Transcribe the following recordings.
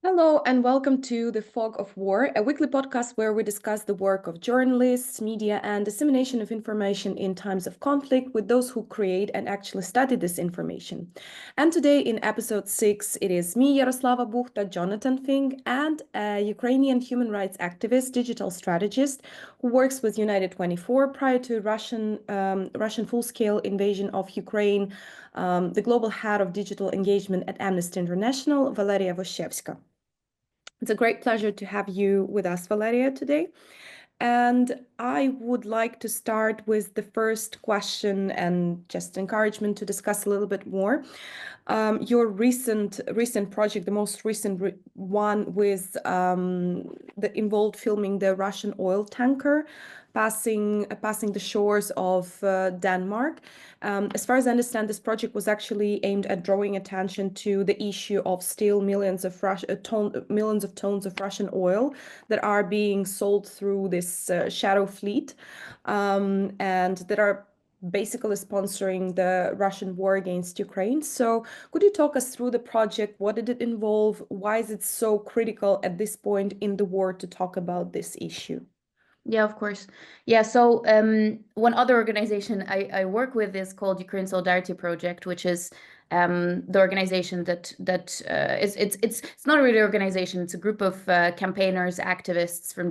Hello and welcome to The Fog of War, a weekly podcast where we discuss the work of journalists, media, and dissemination of information in times of conflict with those who create and actually study this information. And today in episode 6, it is me, Yaroslava Bukhta, Jonathan Fink, and a Ukrainian human rights activist, digital strategist, who works with United 24 prior to Russian full-scale invasion of Ukraine, the global head of digital engagement at Amnesty International, Valeriia Voshchevska. It's a great pleasure to have you with us, Valeriia, today. And I would like to start with the first question and just encouragement to discuss a little bit more. Your recent project, the most recent one with that involved filming the Russian oil tanker passing the shores of Denmark. As far as I understand, this project was actually aimed at drawing attention to the issue of still millions of tons of Russian oil that are being sold through this shadow fleet, and that are basically sponsoring the Russian war against Ukraine. So could you talk us through the project? What did it involve? Why is it so critical at this point in the war to talk about this issue? Yeah, of course. Yeah, so one other organization I work with is called Ukraine Solidarity Project, which is the organization that is it's not really an organization. It's a group of campaigners, activists from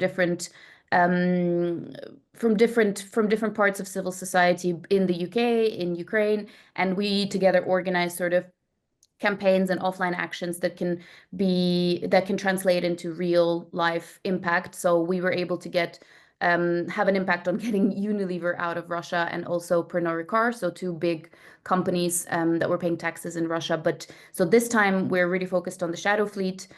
different parts of civil society in the UK, in Ukraine, and we together organize sort of campaigns and offline actions that can translate into real life impact. So we were able to have an impact on getting Unilever out of Russia and also Pernod Ricard, so two big companies that were paying taxes in Russia. But so this time we're really focused on the shadow fleet,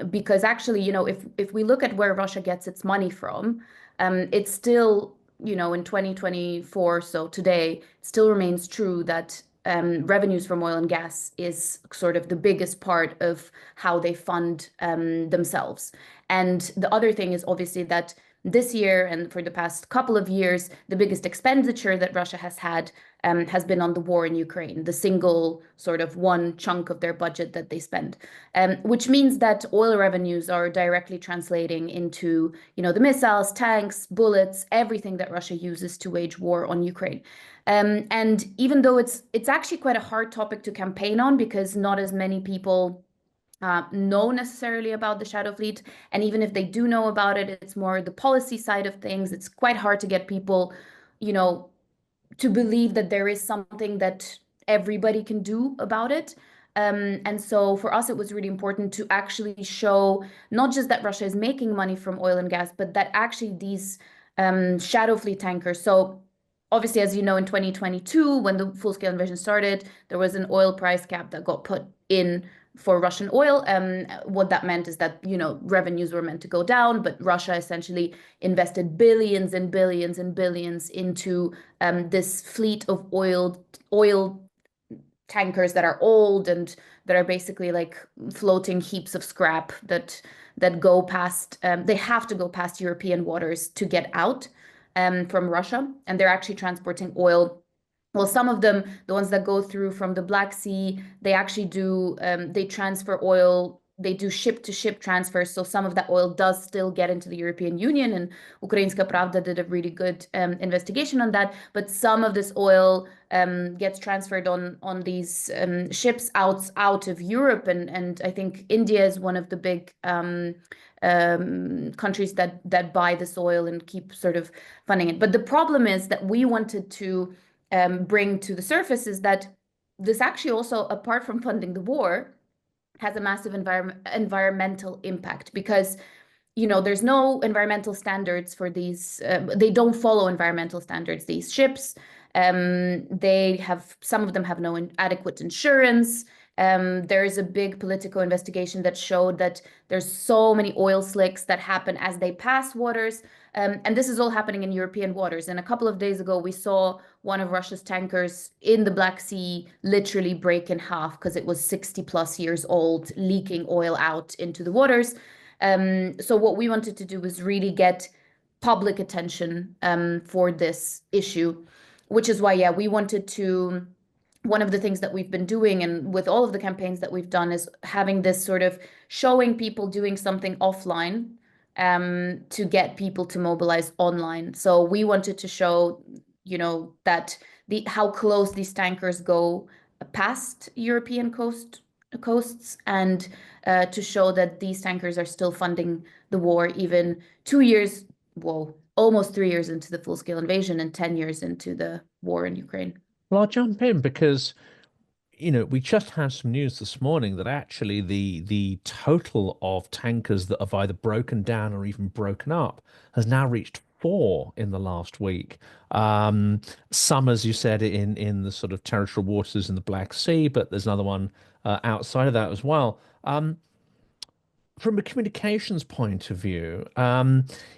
because actually, if we look at where Russia gets its money from, it's still, in 2024, so today, it still remains true that revenues from oil and gas is sort of the biggest part of how they fund themselves. And the other thing is obviously that this year and for the past couple of years, the biggest expenditure that Russia has had has been on the war in Ukraine, the single sort of one chunk of their budget that they spend, which means that oil revenues are directly translating into, the missiles, tanks, bullets, everything that Russia uses to wage war on Ukraine. And even though it's actually quite a hard topic to campaign on because not as many people know necessarily about the shadow fleet. And even if they do know about it, it's more the policy side of things. It's quite hard to get people, to believe that there is something that everybody can do about it. And so for us, it was really important to actually show not just that Russia is making money from oil and gas, but that actually these shadow fleet tankers. So obviously, as you know, in 2022, when the full-scale invasion started, there was an oil price cap that got put in for Russian oil. What that meant is that, revenues were meant to go down, but Russia essentially invested billions and billions and billions into this fleet of oil tankers that are old and that are basically like floating heaps of scrap that go past. They have to go past European waters to get out from Russia, and they're actually transporting oil. Well, some of them, the ones that go through from the Black Sea, they actually they transfer oil, they do ship-to-ship transfers. So some of that oil does still get into the European Union, and Ukrainska Pravda did a really good investigation on that. But some of this oil gets transferred on these ships out of Europe, and I think India is one of the big countries that buy this oil and keep sort of funding it. But the problem is that we wanted to bring to the surface is that this actually also, apart from funding the war, has a massive environmental impact because there's no environmental standards for these. They don't follow environmental standards. These ships, some of them have no adequate insurance. There is a big political investigation that showed that there's so many oil slicks that happen as they pass waters. And this is all happening in European waters. And a couple of days ago, we saw one of Russia's tankers in the Black Sea literally break in half because it was 60 plus years old, leaking oil out into the waters. So what we wanted to do was really get public attention for this issue, which is why, yeah, we wanted to one of the things that we've been doing, and with all of the campaigns that we've done, is having this sort of showing people doing something offline to get people to mobilize online. So we wanted to show, that how close these tankers go past European coasts, and to show that these tankers are still funding the war even 2 years, well, almost 3 years into the full-scale invasion and 10 years into the war in Ukraine. Well, I'll jump in because we just had some news this morning that actually the total of tankers that have either broken down or even broken up has now reached 4 in the last week. Some, as you said, in the sort of territorial waters in the Black Sea, but there's another one outside of that as well. From a communications point of view,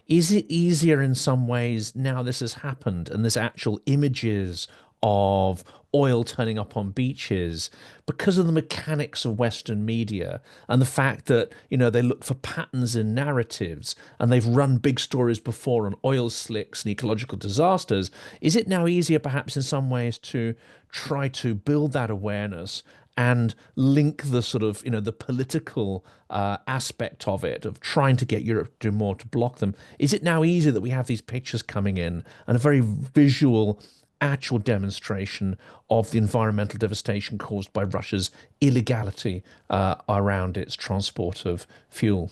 is it easier in some ways now this has happened and there's actual images of oil turning up on beaches because of the mechanics of Western media and the fact that, they look for patterns in narratives and they've run big stories before on oil slicks and ecological disasters? Is it now easier perhaps in some ways to try to build that awareness and link the sort of, the political aspect of it, of trying to get Europe to do more to block them? Is it now easier that we have these pictures coming in and a very visual, actual demonstration of the environmental devastation caused by Russia's illegality around its transport of fuel?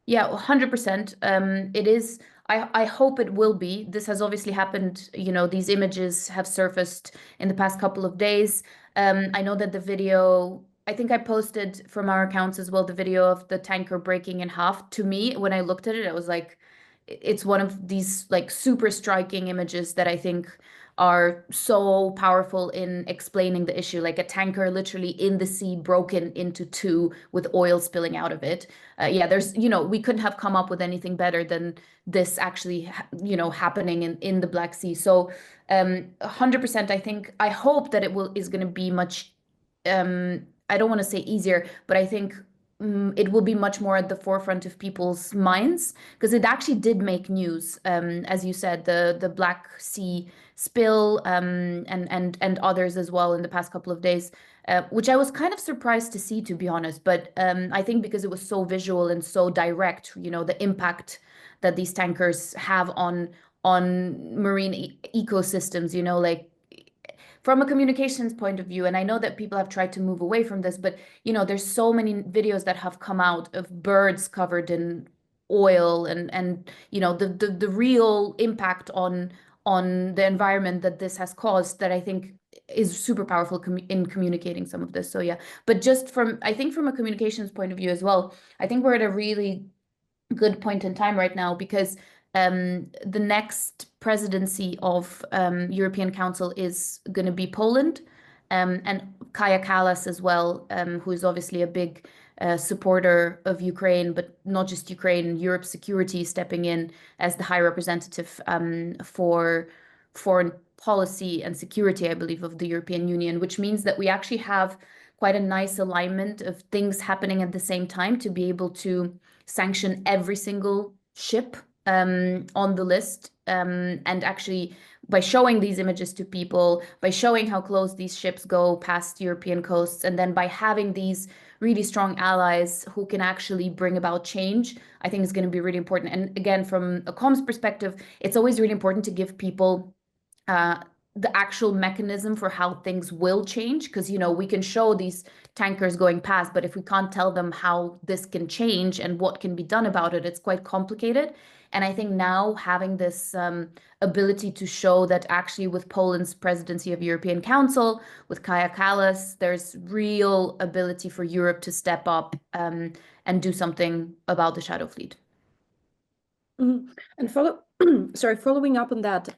Yeah, 100%. It is. I hope it will be. This has obviously happened. These images have surfaced in the past couple of days. I know that the video, I think I posted from our accounts as well, the video of the tanker breaking in half. To me, when I looked at it, I was like, it's one of these like super striking images that I think are so powerful in explaining the issue. Like a tanker literally in the sea, broken into two with oil spilling out of it. Yeah, we couldn't have come up with anything better than this actually, happening in the Black Sea. So, 100%, I hope that is going to be much, I don't want to say easier, but I think it will be much more at the forefront of people's minds, because it actually did make news. As you said, the Black Sea spill, and others as well in the past couple of days, which I was kind of surprised to see, to be honest. But I think because it was so visual and so direct, the impact that these tankers have on marine ecosystems, like from a communications point of view. And I know that people have tried to move away from this, but there's so many videos that have come out of birds covered in oil, and the real impact on the environment that this has caused, that I think is super powerful in communicating some of this. So yeah, but just from a communications point of view as well, I think we're at a really good point in time right now, because the next presidency of European Council is going to be Poland, and Kaja Kallas as well, who is obviously a big supporter of Ukraine, but not just Ukraine, Europe's security, stepping in as the High Representative for foreign policy and security, I believe, of the European Union, which means that we actually have quite a nice alignment of things happening at the same time to be able to sanction every single ship on the list, and actually, by showing these images to people, by showing how close these ships go past European coasts, and then by having these really strong allies who can actually bring about change, I think is going to be really important. And again, from a comms perspective, it's always really important to give people the actual mechanism for how things will change, because we can show these tankers going past, but if we can't tell them how this can change and what can be done about it, it's quite complicated. And I think now having this ability to show that actually with Poland's presidency of European Council, with Kaja Kallas, there's real ability for Europe to step up and do something about the shadow fleet. And following up on that,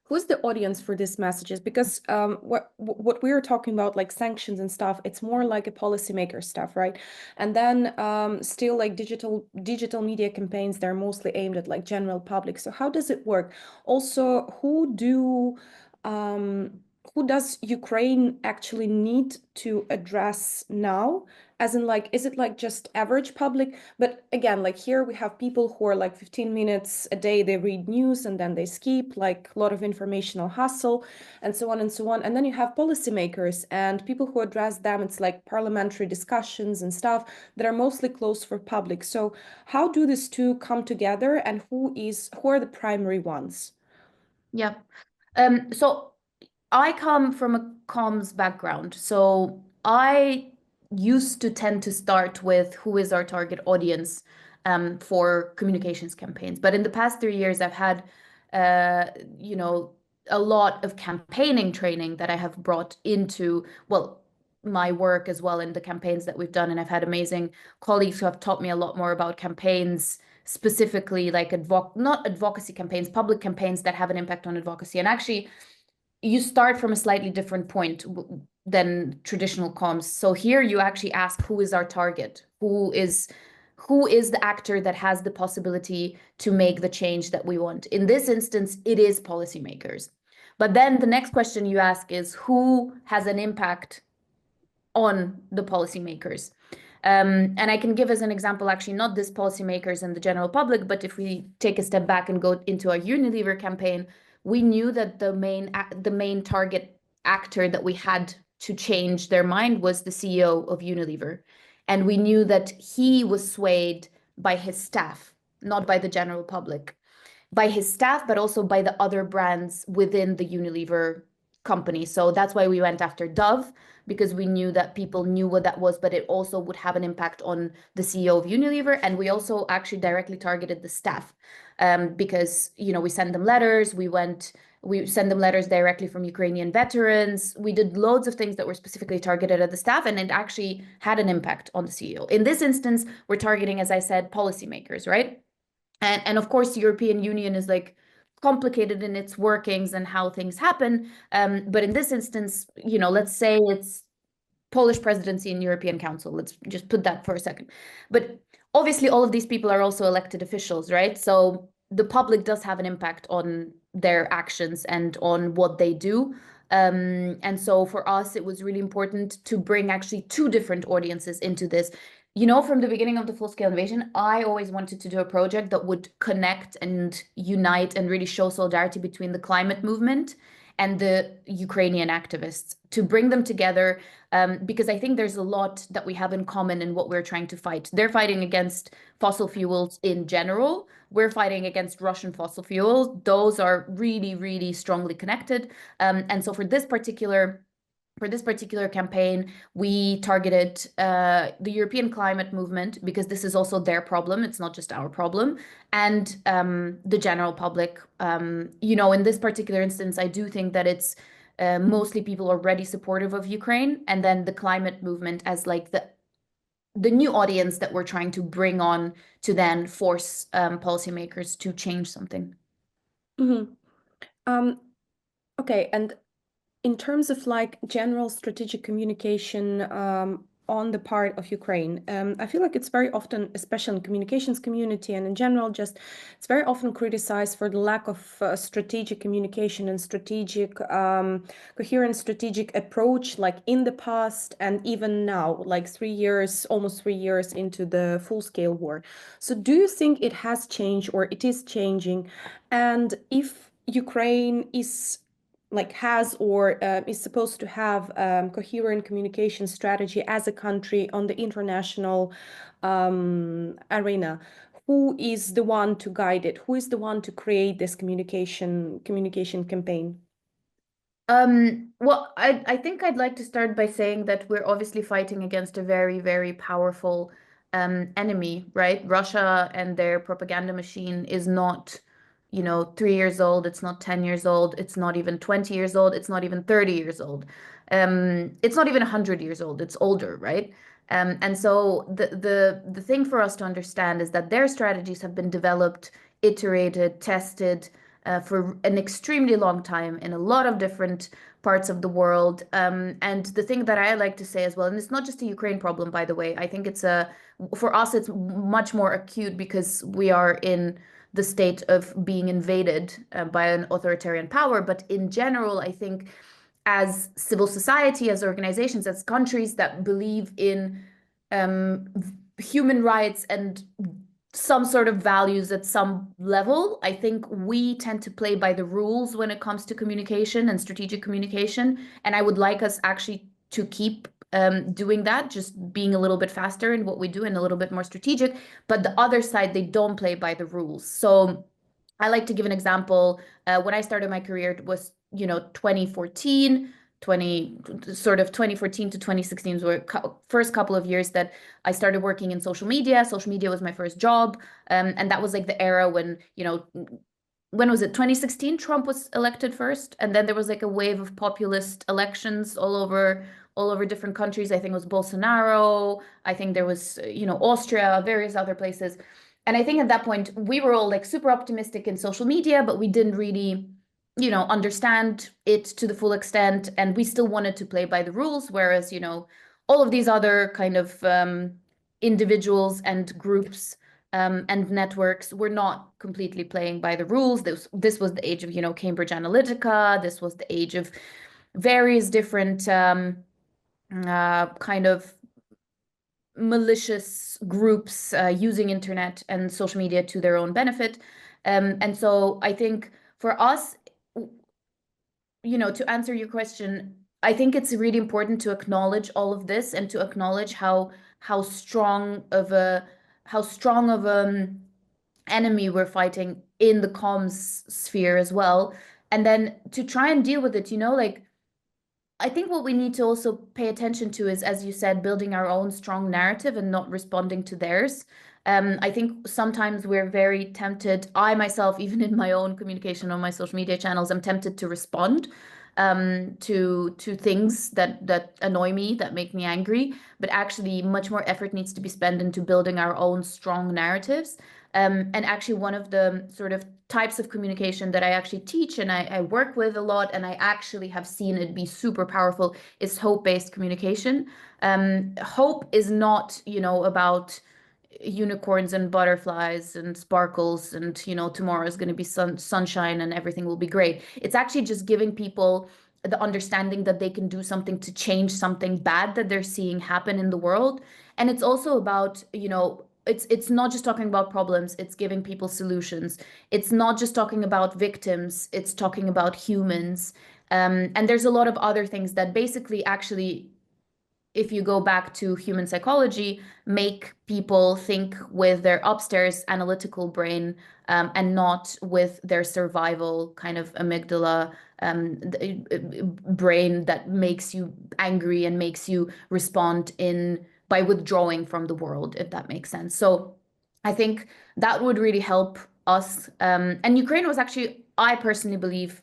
who's the audience for these messages? Because what we are talking about, like sanctions and stuff, it's more like a policymaker stuff, right? And then still like digital media campaigns, they're mostly aimed at like general public. So how does it work? Also, who does Ukraine actually need to address now? As in, like, is it like just average public? But again, like here we have people who are like 15 minutes a day, they read news and then they skip, like a lot of informational hustle and so on and so on. And then you have policymakers and people who address them. It's like parliamentary discussions and stuff that are mostly closed for public. So how do these two come together, and who are the primary ones? Yeah. So I come from a comms background. So I used to tend to start with who is our target audience for communications campaigns. But in the past 3 years, I've had, you know, a lot of campaigning training that I have brought into, well, my work as well in the campaigns that we've done. And I've had amazing colleagues who have taught me a lot more about campaigns, specifically like not advocacy campaigns, public campaigns that have an impact on advocacy. And actually, you start from a slightly different point than traditional comms. So here you actually ask, who is our target? Who is the actor that has the possibility to make the change that we want? In this instance, it is policymakers. But then the next question you ask is, who has an impact on the policymakers? And I can give as an example, actually, not this policymakers and the general public, but if we take a step back and go into our Unilever campaign, we knew that the main target actor that we had to change their mind was the CEO of Unilever. And we knew that he was swayed by his staff, not by the general public, by his staff, but also by the other brands within the Unilever company. So that's why we went after Dove, because we knew that people knew what that was, but it also would have an impact on the CEO of Unilever. And we also actually directly targeted the staff because, you know, we send them letters, we send them letters directly from Ukrainian veterans. We did loads of things that were specifically targeted at the staff, and it actually had an impact on the CEO. In this instance, we're targeting, as I said, policymakers, right? And of course, the European Union is like complicated in its workings and how things happen. But in this instance, you know, let's say it's Polish presidency in European Council. Let's just put that for a second. But obviously, all of these people are also elected officials, right? So the public does have an impact on their actions and on what they do. And so for us, it was really important to bring actually two different audiences into this. You know, from the beginning of the full-scale invasion, I always wanted to do a project that would connect and unite and really show solidarity between the climate movement and the Ukrainian activists, to bring them together, because I think there's a lot that we have in common in what we're trying to fight. They're fighting against fossil fuels in general. We're fighting against Russian fossil fuels. Those are really, really strongly connected. And so for this particular campaign, we targeted the European climate movement, because this is also their problem. It's not just our problem. And the general public. You know, in this particular instance, I do think that it's mostly people already supportive of Ukraine, and then the climate movement as like the new audience that we're trying to bring on to then force policymakers to change something. Mm-hmm. Okay, and in terms of like general strategic communication on the part of Ukraine, I feel like it's very often, especially in the communications community and in general, just it's very often criticized for the lack of strategic communication and strategic, coherent strategic approach, like in the past and even now, like almost 3 years into the full-scale war. So do you think it has changed, or it is changing? And if Ukraine is has or is supposed to have coherent communication strategy as a country on the international arena, who is the one to guide it? Who is the one to create this communication campaign? Well, I think I'd like to start by saying that we're obviously fighting against a very, very powerful enemy, right? Russia and their propaganda machine is not, you know, 3 years old. It's not 10 years old. It's not even 20 years old. It's not even 30 years old. It's not even 100 years old. It's older, right? And so the thing for us to understand is that their strategies have been developed, iterated, tested for an extremely long time in a lot of different parts of the world. And the thing that I like to say as well, and it's not just a Ukraine problem, by the way, I think for us, it's much more acute because we are in the state of being invaded by an authoritarian power. But in general, I think as civil society, as organizations, as countries that believe in human rights and some sort of values at some level. I think we tend to play by the rules when it comes to communication and strategic communication. And I would like us actually to keep doing that, just being a little bit faster in what we do and a little bit more strategic. But the other side, they don't play by the rules. So I like to give an example. When I started my career, it was, 2014. 2014 to 2016 were first couple of years that I started working in social media. Social media was my first job. And that was like the era when, when was it? 2016, Trump was elected first. And then there was like a wave of populist elections all over different countries. I think it was Bolsonaro. I think there was, Austria, various other places. And I think at that point, we were all like super optimistic in social media, but we didn't really understand it to the full extent, and we still wanted to play by the rules, whereas, all of these other kind of individuals and groups and networks were not completely playing by the rules. This was the age of, Cambridge Analytica. This was the age of various different kind of malicious groups using internet and social media to their own benefit. And so I think for us, to answer your question, I think it's really important to acknowledge all of this and to acknowledge how strong of a enemy we're fighting in the comms sphere as well. And then to try and deal with it, like, I think what we need to also pay attention to is, as you said, building our own strong narrative and not responding to theirs. I think sometimes we're very tempted, I myself, even in my own communication on my social media channels, I'm tempted to respond to things that annoy me, that make me angry. But actually, much more effort needs to be spent into building our own strong narratives. And actually, one of the sort of types of communication that I actually teach and I work with a lot, and I actually have seen it be super powerful, is hope-based communication. Hope is not, about unicorns and butterflies and sparkles and, tomorrow is going to be sunshine and everything will be great. It's actually just giving people the understanding that they can do something to change something bad that they're seeing happen in the world. And it's also about, it's not just talking about problems, it's giving people solutions. It's not just talking about victims, it's talking about humans. And there's a lot of other things that basically actually, if you go back to human psychology, make people think with their upstairs analytical brain and not with their survival kind of amygdala brain that makes you angry and makes you respond by withdrawing from the world, if that makes sense. So I think that would really help us. And Ukraine was actually, I personally believe,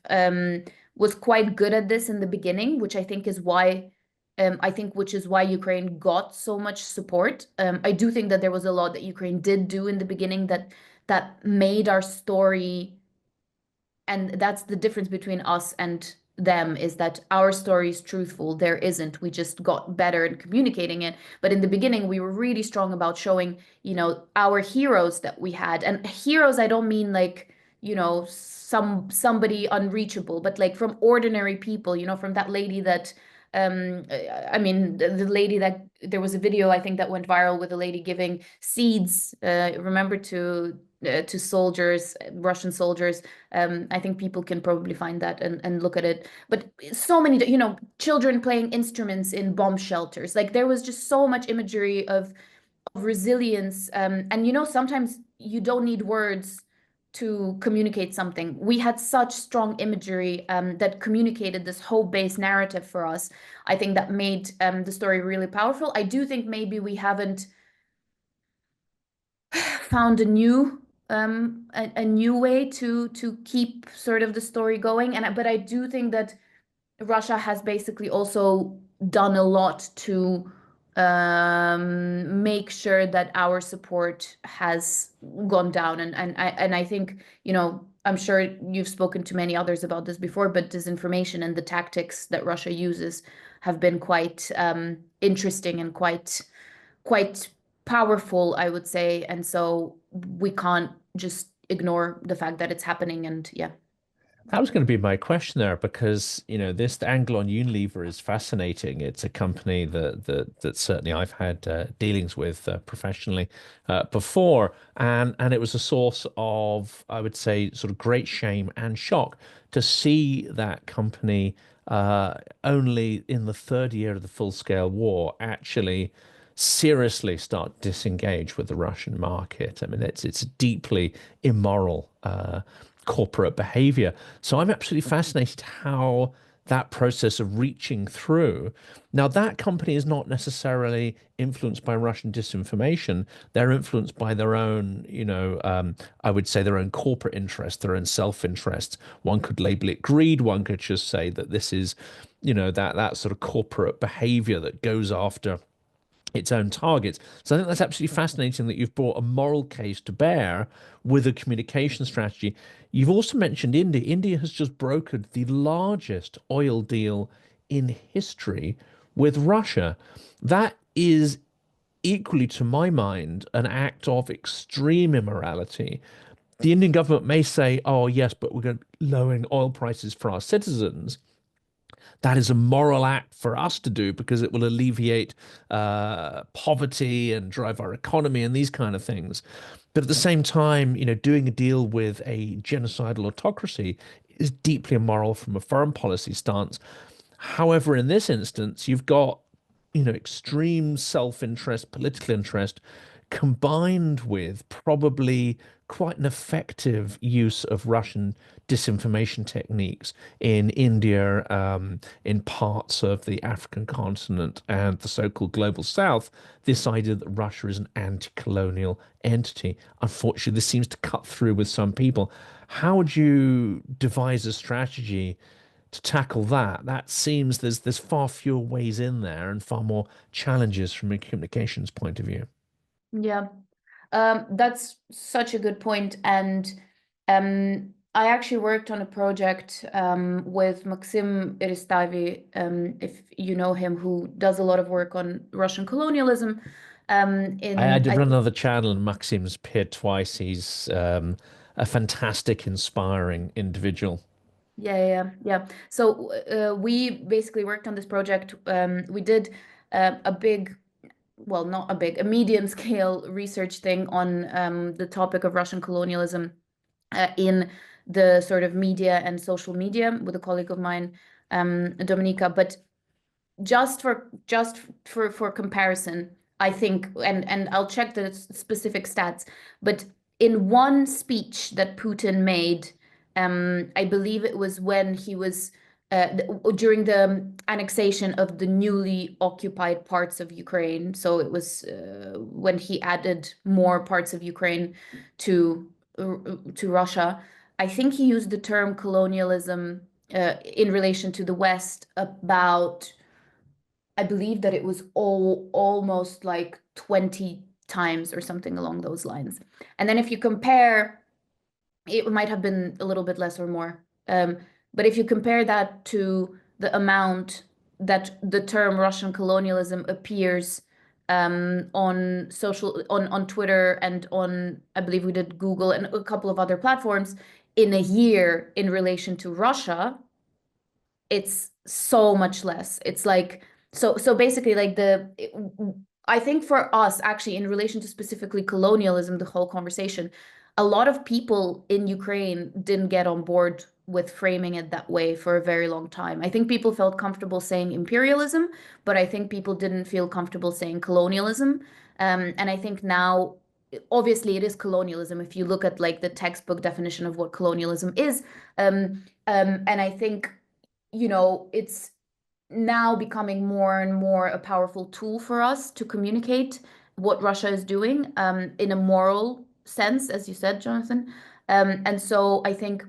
was quite good at this in the beginning, which I think is why Ukraine got so much support. I do think that there was a lot that Ukraine did do in the beginning that made our story, and that's the difference between us and them, is that our story is truthful. There isn't. We just got better at communicating it. But in the beginning, we were really strong about showing, our heroes that we had. And heroes, I don't mean like, somebody unreachable, but like from ordinary people, from that lady that I mean, the lady that there was a video, I think, that went viral with a lady giving seeds, remember, to soldiers, Russian soldiers. I think people can probably find that and look at it. But so many, children playing instruments in bomb shelters. Like, there was just so much imagery of resilience. And, sometimes you don't need words to communicate something. We had such strong imagery that communicated this hope-based narrative for us. I think that made the story really powerful. I do think maybe we haven't found a new way to keep sort of the story going. But I do think that Russia has basically also done a lot to make sure that our support has gone down. And I think, I'm sure you've spoken to many others about this before, but disinformation and the tactics that Russia uses have been quite interesting and quite powerful, I would say. And so we can't just ignore the fact that it's happening. And yeah. That was going to be my question there because, this angle on Unilever is fascinating. It's a company that certainly I've had dealings with professionally before, and it was a source of, I would say, sort of great shame and shock to see that company only in the third year of the full-scale war actually seriously start disengage with the Russian market. I mean, it's deeply immoral corporate behavior. So I'm absolutely fascinated how that process of reaching through. Now, that company is not necessarily influenced by Russian disinformation. They're influenced by their own, I would say their own corporate interests, their own self-interest. One could label it greed. One could just say that this is, that sort of corporate behavior that goes after its own targets. So I think that's absolutely fascinating that you've brought a moral case to bear with a communication strategy. You've also mentioned India. India has just brokered the largest oil deal in history with Russia. That is equally, to my mind, an act of extreme immorality. The Indian government may say, oh, yes, but we're going to lowering oil prices for our citizens. That is a moral act for us to do because it will alleviate poverty and drive our economy and these kind of things. But at the same time, doing a deal with a genocidal autocracy is deeply immoral from a foreign policy stance. However, in this instance, you've got, extreme self-interest, political interest, combined with probably quite an effective use of Russian disinformation techniques in India, in parts of the African continent and the so-called global south, this idea that Russia is an anti-colonial entity. Unfortunately, this seems to cut through with some people. How would you devise a strategy to tackle that? That seems there's far fewer ways in there and far more challenges from a communications point of view. Yeah, that's such a good point. And I actually worked on a project with Maxim Eristavi, if you know him, who does a lot of work on Russian colonialism. I did run another channel and Maxim's appeared twice. He's a fantastic, inspiring individual. Yeah. So we basically worked on this project. We did a big, well, not a big, a medium scale research thing on the topic of Russian colonialism in the sort of media and social media with a colleague of mine, Dominika. But just for comparison, I think, and I'll check the specific stats, but in one speech that Putin made, I believe it was when he was during the annexation of the newly occupied parts of Ukraine. So it was when he added more parts of Ukraine to Russia. I think he used the term colonialism in relation to the West about, I believe that it was almost like 20 times or something along those lines. And then if you compare, it might have been a little bit less or more. But if you compare that to the amount that the term Russian colonialism appears on Twitter and on, I believe we did Google and a couple of other platforms in a year in relation to Russia, it's so much less. It's like, so basically like I think for us actually in relation to specifically colonialism, the whole conversation, a lot of people in Ukraine didn't get on board with framing it that way for a very long time. I think people felt comfortable saying imperialism, but I think people didn't feel comfortable saying colonialism. And I think now, obviously it is colonialism if you look at like the textbook definition of what colonialism is. And I think, it's now becoming more and more a powerful tool for us to communicate what Russia is doing in a moral sense, as you said, Jonathan. And so I think,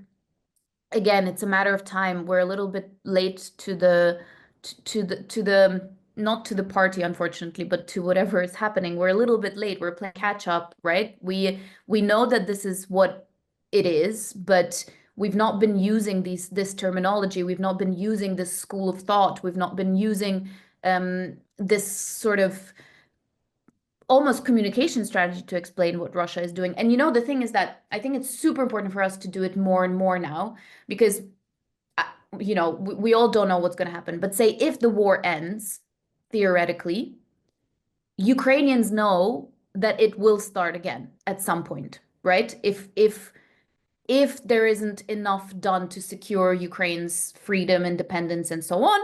again, it's a matter of time. We're a little bit late to the not to the party, unfortunately, but to whatever is happening. We're a little bit late. We're playing catch up, right? We know that this is what it is, but we've not been using this terminology. We've not been using this school of thought. We've not been using this sort of almost communication strategy to explain what Russia is doing. And the thing is that I think it's super important for us to do it more and more now, because we all don't know what's going to happen. But say if the war ends, theoretically, Ukrainians know that it will start again at some point, right? If there isn't enough done to secure Ukraine's freedom, independence, and so on,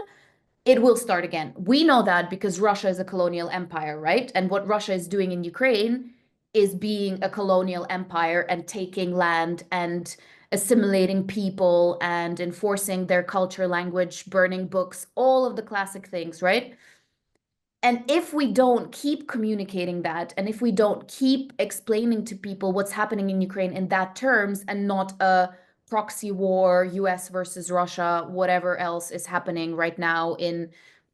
it will start again. We know that because Russia is a colonial empire, right? And what Russia is doing in Ukraine is being a colonial empire and taking land and assimilating people and enforcing their culture, language, burning books, all of the classic things, right? And if we don't keep communicating that, and if we don't keep explaining to people what's happening in Ukraine in that terms, and not a proxy war, US versus Russia, whatever else is happening right now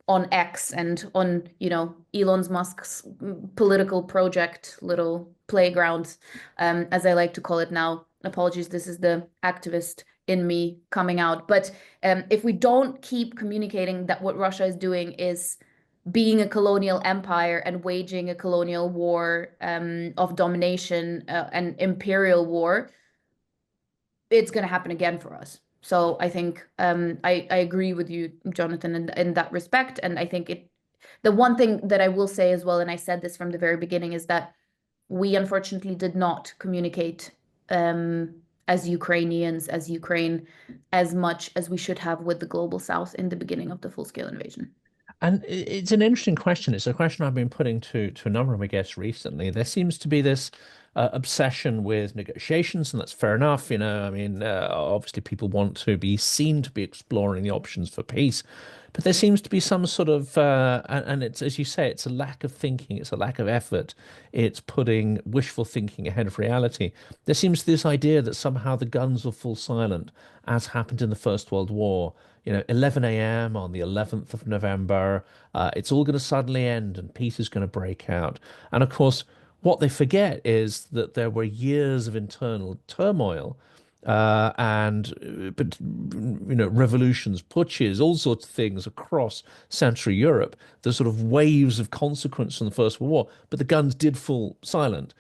on X and on, Elon Musk's political project, little playground, as I like to call it now. Apologies, this is the activist in me coming out. But if we don't keep communicating that what Russia is doing is being a colonial empire and waging a colonial war of domination, an imperial war, it's going to happen again for us. So I think I agree with you, Jonathan, in that respect. And I think the one thing that I will say as well, and I said this from the very beginning, is that we unfortunately did not communicate as Ukrainians, as Ukraine, as much as we should have with the global South in the beginning of the full-scale invasion. And it's an interesting question. It's a question I've been putting to a number of my guests recently. There seems to be this obsession with negotiations, and that's fair enough. I mean, obviously people want to be seen to be exploring the options for peace, but there seems to be some sort of, and it's, as you say, it's a lack of thinking, it's a lack of effort, it's putting wishful thinking ahead of reality. There seems to be this idea that somehow the guns will fall silent, as happened in the First World War. 11 a.m. on the 11th of November, it's all going to suddenly end and peace is going to break out. And of course, what they forget is that there were years of internal turmoil but revolutions, putsches, all sorts of things across Central Europe. The sort of waves of consequence from the First World War, but the guns did fall silent.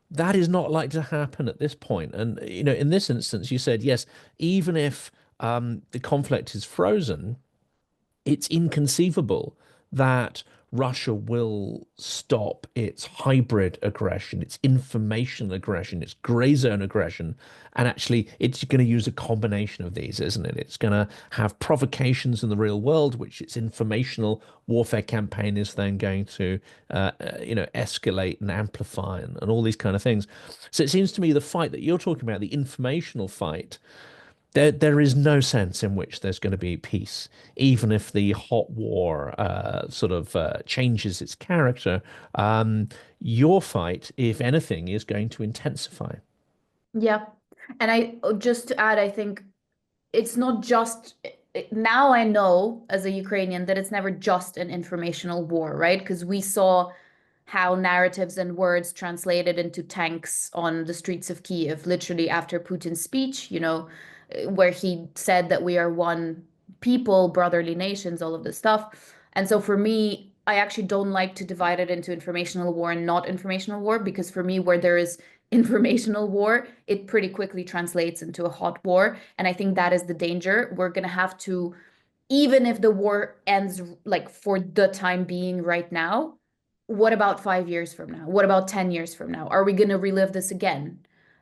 That is not likely to happen at this point. And in this instance, you said yes, even if the conflict is frozen, it's inconceivable that Russia will stop its hybrid aggression, its informational aggression, its gray zone aggression. And actually, it's going to use a combination of these, isn't it? It's going to have provocations in the real world, which its informational warfare campaign is then going to, escalate and amplify and all these kind of things. So it seems to me the fight that you're talking about, the informational fight, there is no sense in which there's going to be peace, even if the hot war changes its character. Your fight, if anything, is going to intensify. Yeah. And just to add, I think it's not just, now I know as a Ukrainian that it's never just an informational war, right? Because we saw how narratives and words translated into tanks on the streets of Kiev, literally after Putin's speech, where he said that we are one people, brotherly nations, all of this stuff. And so for me, I actually don't like to divide it into informational war and not informational war, because for me, where there is informational war, it pretty quickly translates into a hot war. And I think that is the danger. We're going to have to, even if the war ends, like for the time being right now, what about 5 years from now? What about 10 years from now? Are we going to relive this again?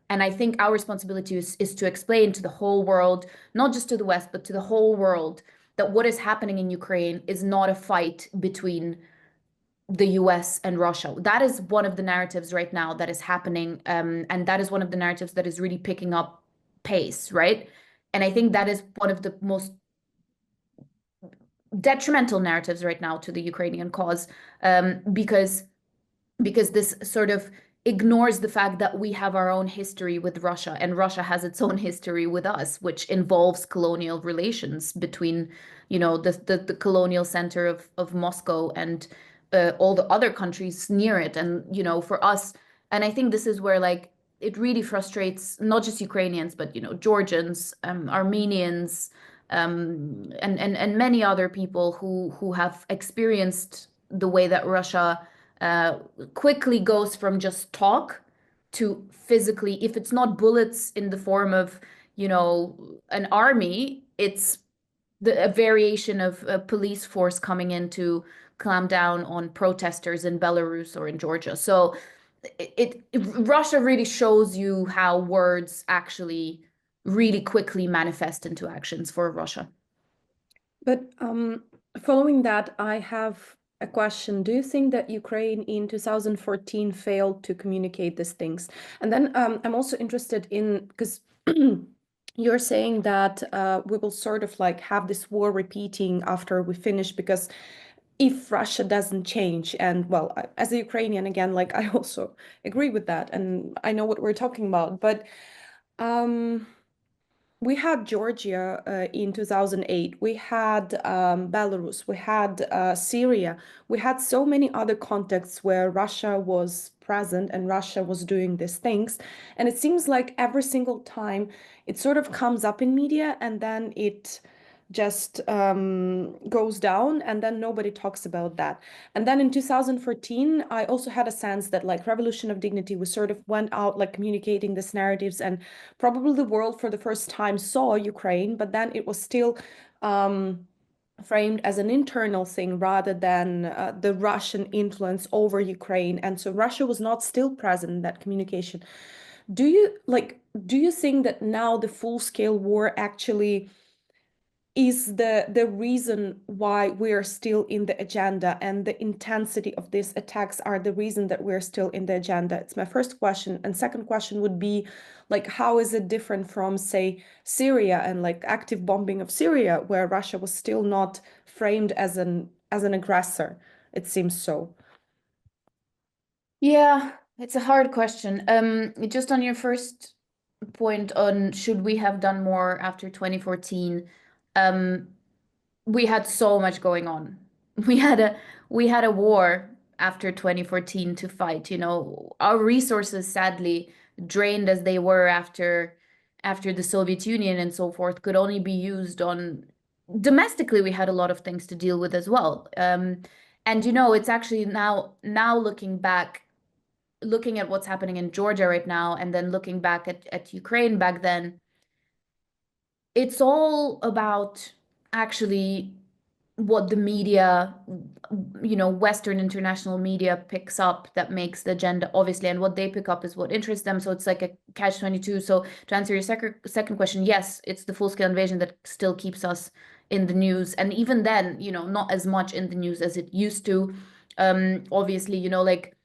And I think our responsibility is to explain to the whole world, not just to the West, but to the whole world, that what is happening in Ukraine is not a fight between the US and Russia. That is one of the narratives right now that is happening. And that is one of the narratives that is really picking up pace, right? And I think that is one of the most detrimental narratives right now to the Ukrainian cause, because this sort of ignores the fact that we have our own history with Russia, and Russia has its own history with us, which involves colonial relations between, the colonial center of Moscow and all the other countries near it. And, for us, and I think this is where it really frustrates not just Ukrainians, but, Georgians, Armenians, and many other people who have experienced the way that Russia quickly goes from just talk to physically, if it's not bullets in the form of, an army, it's a variation of a police force coming in to clamp down on protesters in Belarus or in Georgia. So Russia really shows you how words actually really quickly manifest into actions for Russia. But following that, I have a question. Do you think that Ukraine in 2014 failed to communicate these things? And then I'm also interested in, because you're saying that we will sort of like have this war repeating after we finish, because if Russia doesn't change, and well, as a Ukrainian, again, like I also agree with that, and I know what we're talking about, but we had Georgia in 2008. We had Belarus. We had Syria. We had so many other contexts where Russia was present and Russia was doing these things. And it seems like every single time it sort of comes up in media and then it just goes down, and then nobody talks about that. And then in 2014, I also had a sense that like Revolution of Dignity, we sort of went out like communicating these narratives, and probably the world for the first time saw Ukraine, but then it was still framed as an internal thing rather than the Russian influence over Ukraine. And so Russia was not still present in that communication. Do you think that now the full-scale war actually is the reason why we're still in the agenda, and the intensity of these attacks are the reason that we're still in the agenda? It's my first question. And second question would be like, how is it different from, say, Syria and like active bombing of Syria, where Russia was still not framed as an aggressor? It seems so. Yeah, it's a hard question. Just on your first point on should we have done more after 2014, we had so much going on. We had a war after 2014 to fight. Our resources, sadly, drained as they were after the Soviet Union and so forth, could only be used on domestically. We had a lot of things to deal with as well. And it's actually now looking back, looking at what's happening in Georgia right now, and then looking back at Ukraine back then, it's all about actually what the media, Western international media picks up that makes the agenda, obviously, and what they pick up is what interests them. So it's like a catch-22. So to answer your second question, yes, it's the full-scale invasion that still keeps us in the news. And even then, not as much in the news as it used to. Obviously, like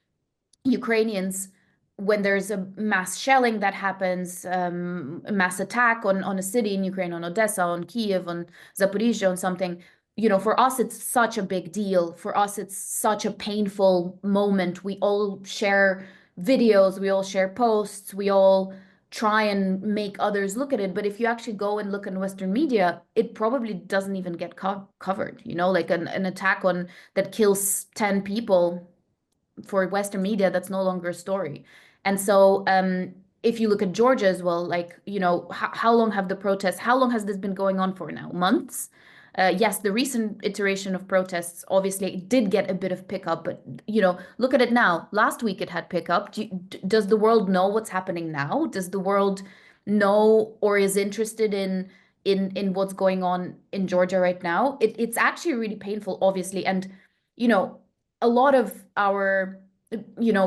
Ukrainians, when there's a mass shelling that happens, a mass attack on a city in Ukraine, on Odessa, on Kiev, on Zaporizhia, on something, for us, it's such a big deal. For us, it's such a painful moment. We all share videos, we all share posts, we all try and make others look at it. But if you actually go and look in Western media, it probably doesn't even get covered, like an attack that kills 10 people. For Western media, that's no longer a story. And so if you look at Georgia as well, like, how long have the protests, how long has this been going on for now? Months? Yes, the recent iteration of protests obviously did get a bit of pickup, but look at it now. Last week it had pickup. Does the world know what's happening now? Does the world know or is interested in what's going on in Georgia right now? It's actually really painful, obviously, and a lot of our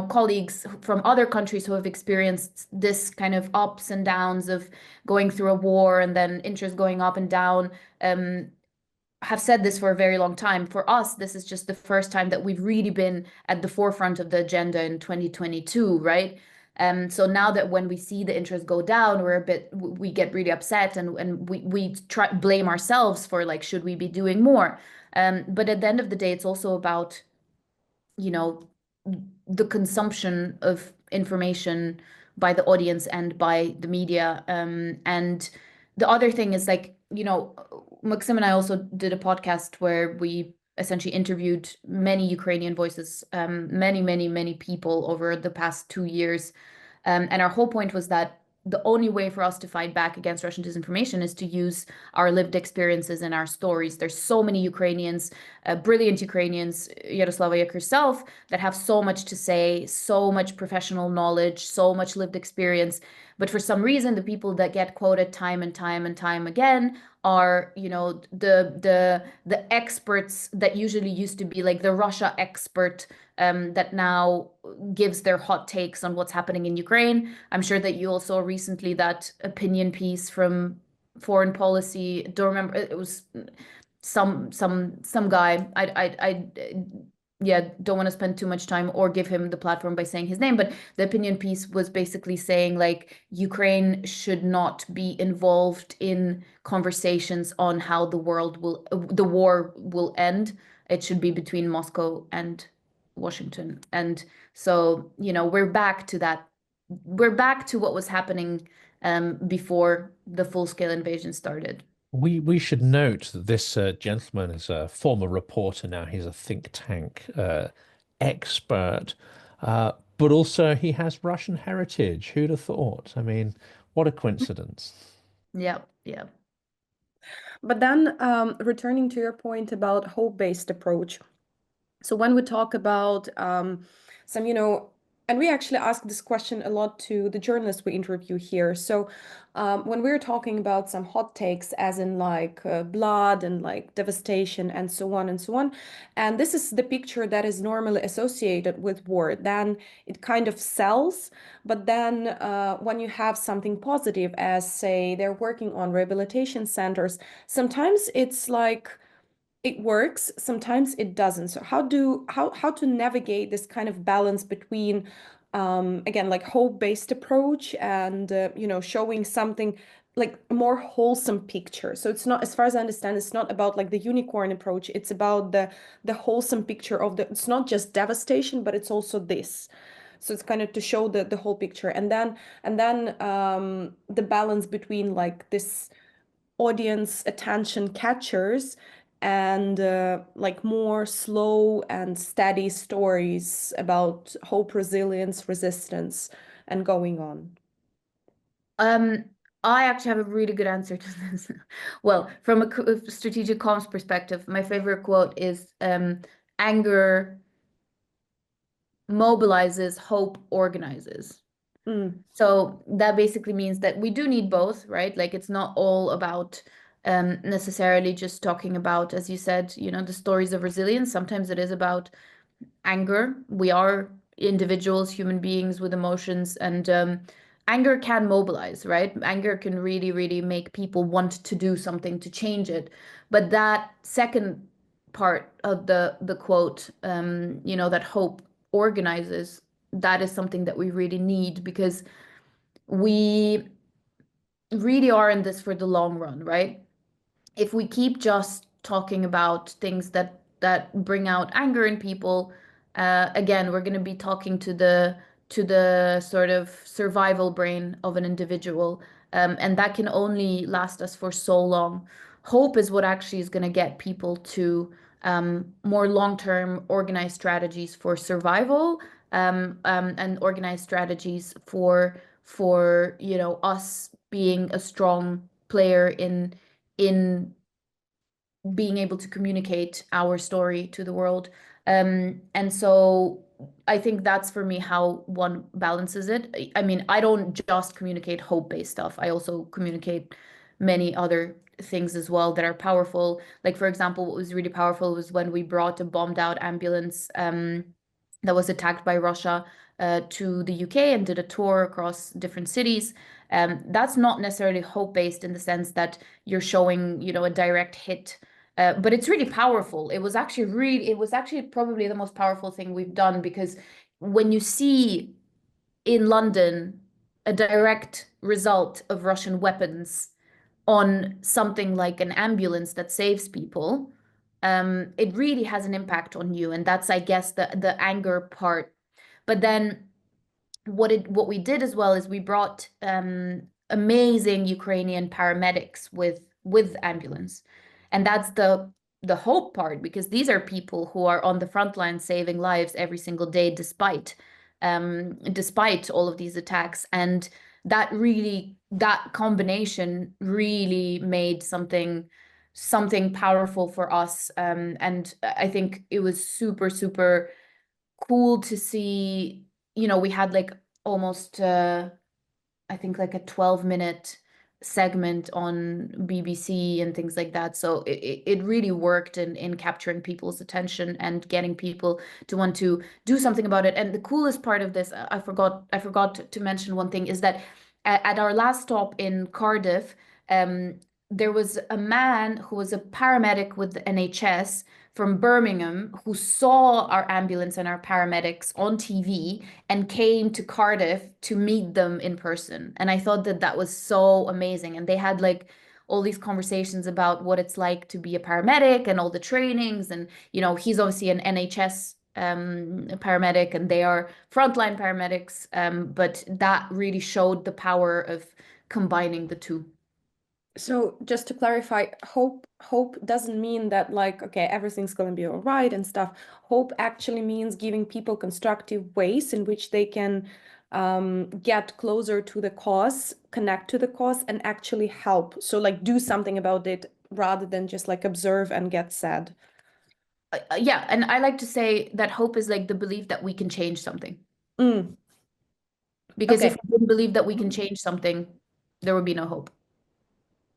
colleagues from other countries who have experienced this kind of ups and downs of going through a war and then interest going up and down have said this for a very long time. For us, this is just the first time that we've really been at the forefront of the agenda in 2022, right? So now that when we see the interest go down, we get really upset, and we try blame ourselves for like, should we be doing more? But at the end of the day, it's also about the consumption of information by the audience and by the media. And the other thing is like, Maxim and I also did a podcast where we essentially interviewed many Ukrainian voices, many people over the past 2 years. And our whole point was that the only way for us to fight back against Russian disinformation is to use our lived experiences and our stories. There's so many Ukrainians, brilliant Ukrainians, Yaroslava, like yourself, that have so much to say, so much professional knowledge, so much lived experience. But for some reason, the people that get quoted time and time and time again are, you know, the experts that usually used to be like the Russia expert, that now gives their hot takes on what's happening in Ukraine. I'm sure that you also recently that opinion piece from Foreign Policy. Don't remember. It was some guy. I yeah, don't want to spend too much time or give him the platform by saying his name, but the opinion piece was basically saying like Ukraine should not be involved in conversations on how the war will end. It should be between Moscow and Washington. And so, you know, we're back to that. We're back to what was happening before the full-scale invasion started. We should note that this gentleman is a former reporter now. He's a think tank expert, but also he has Russian heritage. Who'd have thought? I mean, what a coincidence. Yeah, yeah. But then returning to your point about hope-based approach. So when we talk about some, you know, and we actually ask this question a lot to the journalists we interview here. So when we're talking about some hot takes, as in like blood and like devastation and so on and so on, and this is the picture that is normally associated with war, then it kind of sells. But then when you have something positive, as say they're working on rehabilitation centers, sometimes it's like, it works, sometimes it doesn't. So how to navigate this kind of balance between again, like hope-based approach and you know, showing something like a more wholesome picture. So it's not, as far as I understand, it's not about like the unicorn approach, it's about the wholesome picture of the, it's not just devastation, but it's also this. So it's kind of to show the whole picture, and then the balance between like this audience attention catchers and like more slow and steady stories about hope, resilience, resistance, and going on. I actually have a really good answer to this. Well, from a strategic comms perspective, my favorite quote is anger mobilizes, hope organizes. So that basically means that we do need both, right? Like it's not all about necessarily just talking about, as you said, you know, the stories of resilience. Sometimes it is about anger. We are individuals, human beings with emotions, and anger can mobilize, right? Anger can really, really make people want to do something to change it. But that second part of the quote, you know, that hope organizes, that is something that we really need, because we really are in this for the long run, right? If we keep just talking about things that bring out anger in people, again, we're going to be talking to the sort of survival brain of an individual, and that can only last us for so long. Hope is what actually is going to get people to more long-term organized strategies for survival, and organized strategies for you know, us being a strong player in being able to communicate our story to the world. And so I think that's for me how one balances it. I mean, I don't just communicate hope-based stuff. I also communicate many other things as well that are powerful. Like, for example, what was really powerful was when we brought a bombed out ambulance that was attacked by Russia to the UK and did a tour across different cities. That's not necessarily hope-based in the sense that you're showing, you know, a direct hit, but it's really powerful. It was actually probably the most powerful thing we've done, because when you see in London a direct result of Russian weapons on something like an ambulance that saves people, it really has an impact on you. And that's, I guess, the anger part. But then what we did as well is we brought amazing Ukrainian paramedics with ambulance. And that's the hope part, because these are people who are on the front line saving lives every single day, despite all of these attacks. And that combination really made something powerful for us. And I think it was super, super cool to see, we had like almost, I think like a 12-minute segment on BBC and things like that. So it really worked in capturing people's attention and getting people to want to do something about it. And the coolest part of this, I forgot to mention one thing, is that at our last stop in Cardiff, there was a man who was a paramedic with the NHS from Birmingham who saw our ambulance and our paramedics on TV and came to Cardiff to meet them in person. And I thought that was so amazing. And they had like all these conversations about what it's like to be a paramedic and all the trainings. And, he's obviously an NHS paramedic and they are frontline paramedics. But that really showed the power of combining the two. So just to clarify, hope doesn't mean that like, okay, everything's going to be all right and stuff. Hope actually means giving people constructive ways in which they can get closer to the cause, connect to the cause, and actually help. So like do something about it rather than just like observe and get sad. Yeah, and I like to say that hope is like the belief that we can change something. Because Okay. if we didn't believe that we can change something, there would be no hope.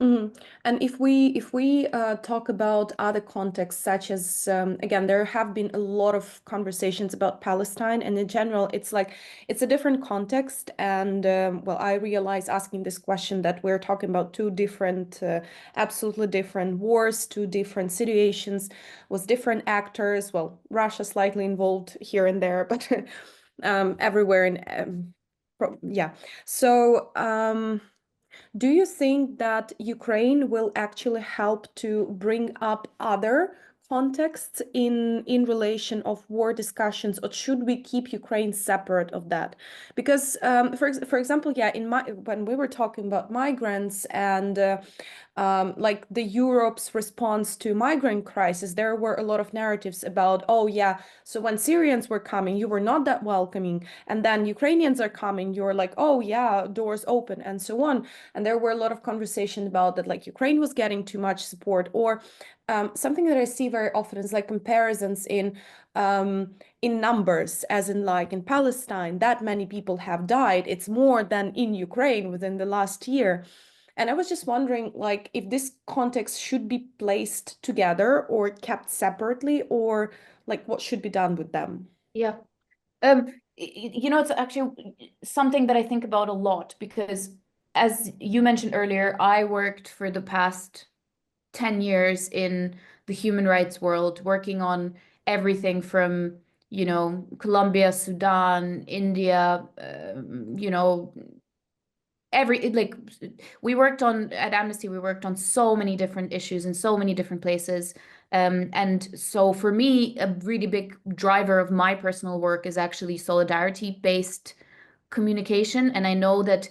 And if we talk about other contexts, such as again, there have been a lot of conversations about Palestine, and in general, it's like it's a different context. And well, I realize asking this question that we're talking about two different, absolutely different wars, two different situations, with different actors. Well, Russia slightly involved here and there, but everywhere in yeah. So. Do you think that Ukraine will actually help to bring up other contexts in relation of war discussions, or should we keep Ukraine separate of that? Because, for example, yeah, when we were talking about migrants and like the Europe's response to migrant crisis, there were a lot of narratives about, oh yeah, so when Syrians were coming, you were not that welcoming, and then Ukrainians are coming, you're like, oh yeah, doors open, and so on. And there were a lot of conversation about that, like Ukraine was getting too much support, or something that I see very often is like comparisons in numbers, as in like in Palestine, that many people have died. It's more than in Ukraine within the last year. And I was just wondering, like, if this context should be placed together or kept separately, or like what should be done with them? Yeah. It's actually something that I think about a lot, because as you mentioned earlier, I worked for the past 10 years in the human rights world, working on everything from, Colombia, Sudan, India, we worked on at Amnesty, we worked on so many different issues in so many different places. And so for me, a really big driver of my personal work is actually solidarity-based communication. And I know that,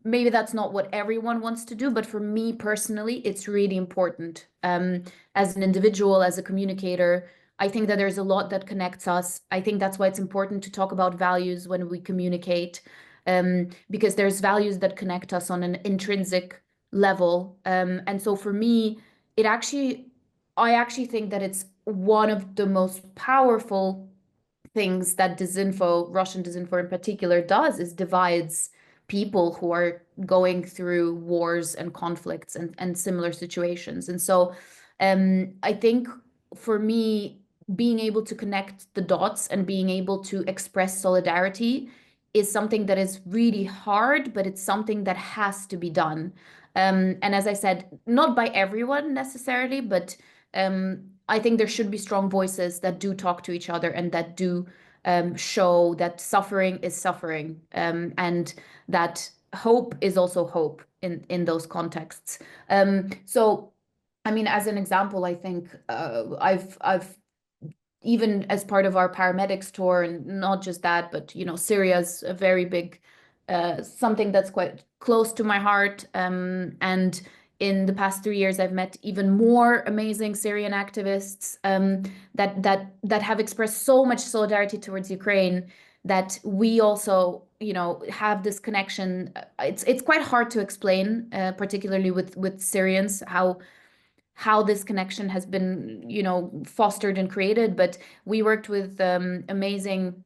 maybe that's not what everyone wants to do, but for me personally, it's really important. As an individual, as a communicator, I think that there's a lot that connects us. I think that's why it's important to talk about values when we communicate, because there's values that connect us on an intrinsic level. And so for me, I actually think that it's one of the most powerful things that Russian disinfo in particular, does, is divides people who are going through wars and conflicts and similar situations. And so I think for me, being able to connect the dots and being able to express solidarity is something that is really hard, but it's something that has to be done. And as I said, not by everyone necessarily, but I think there should be strong voices that do talk to each other and that do show that suffering is suffering, and that hope is also hope in those contexts. So, I mean, as an example, I think I've even as part of our paramedics tour, and not just that, but Syria's a very big something that's quite close to my heart. And in the past 3 years, I've met even more amazing Syrian activists that have expressed so much solidarity towards Ukraine, that we also, have this connection. It's quite hard to explain, particularly with Syrians, how this connection has been, fostered and created. But we worked with amazing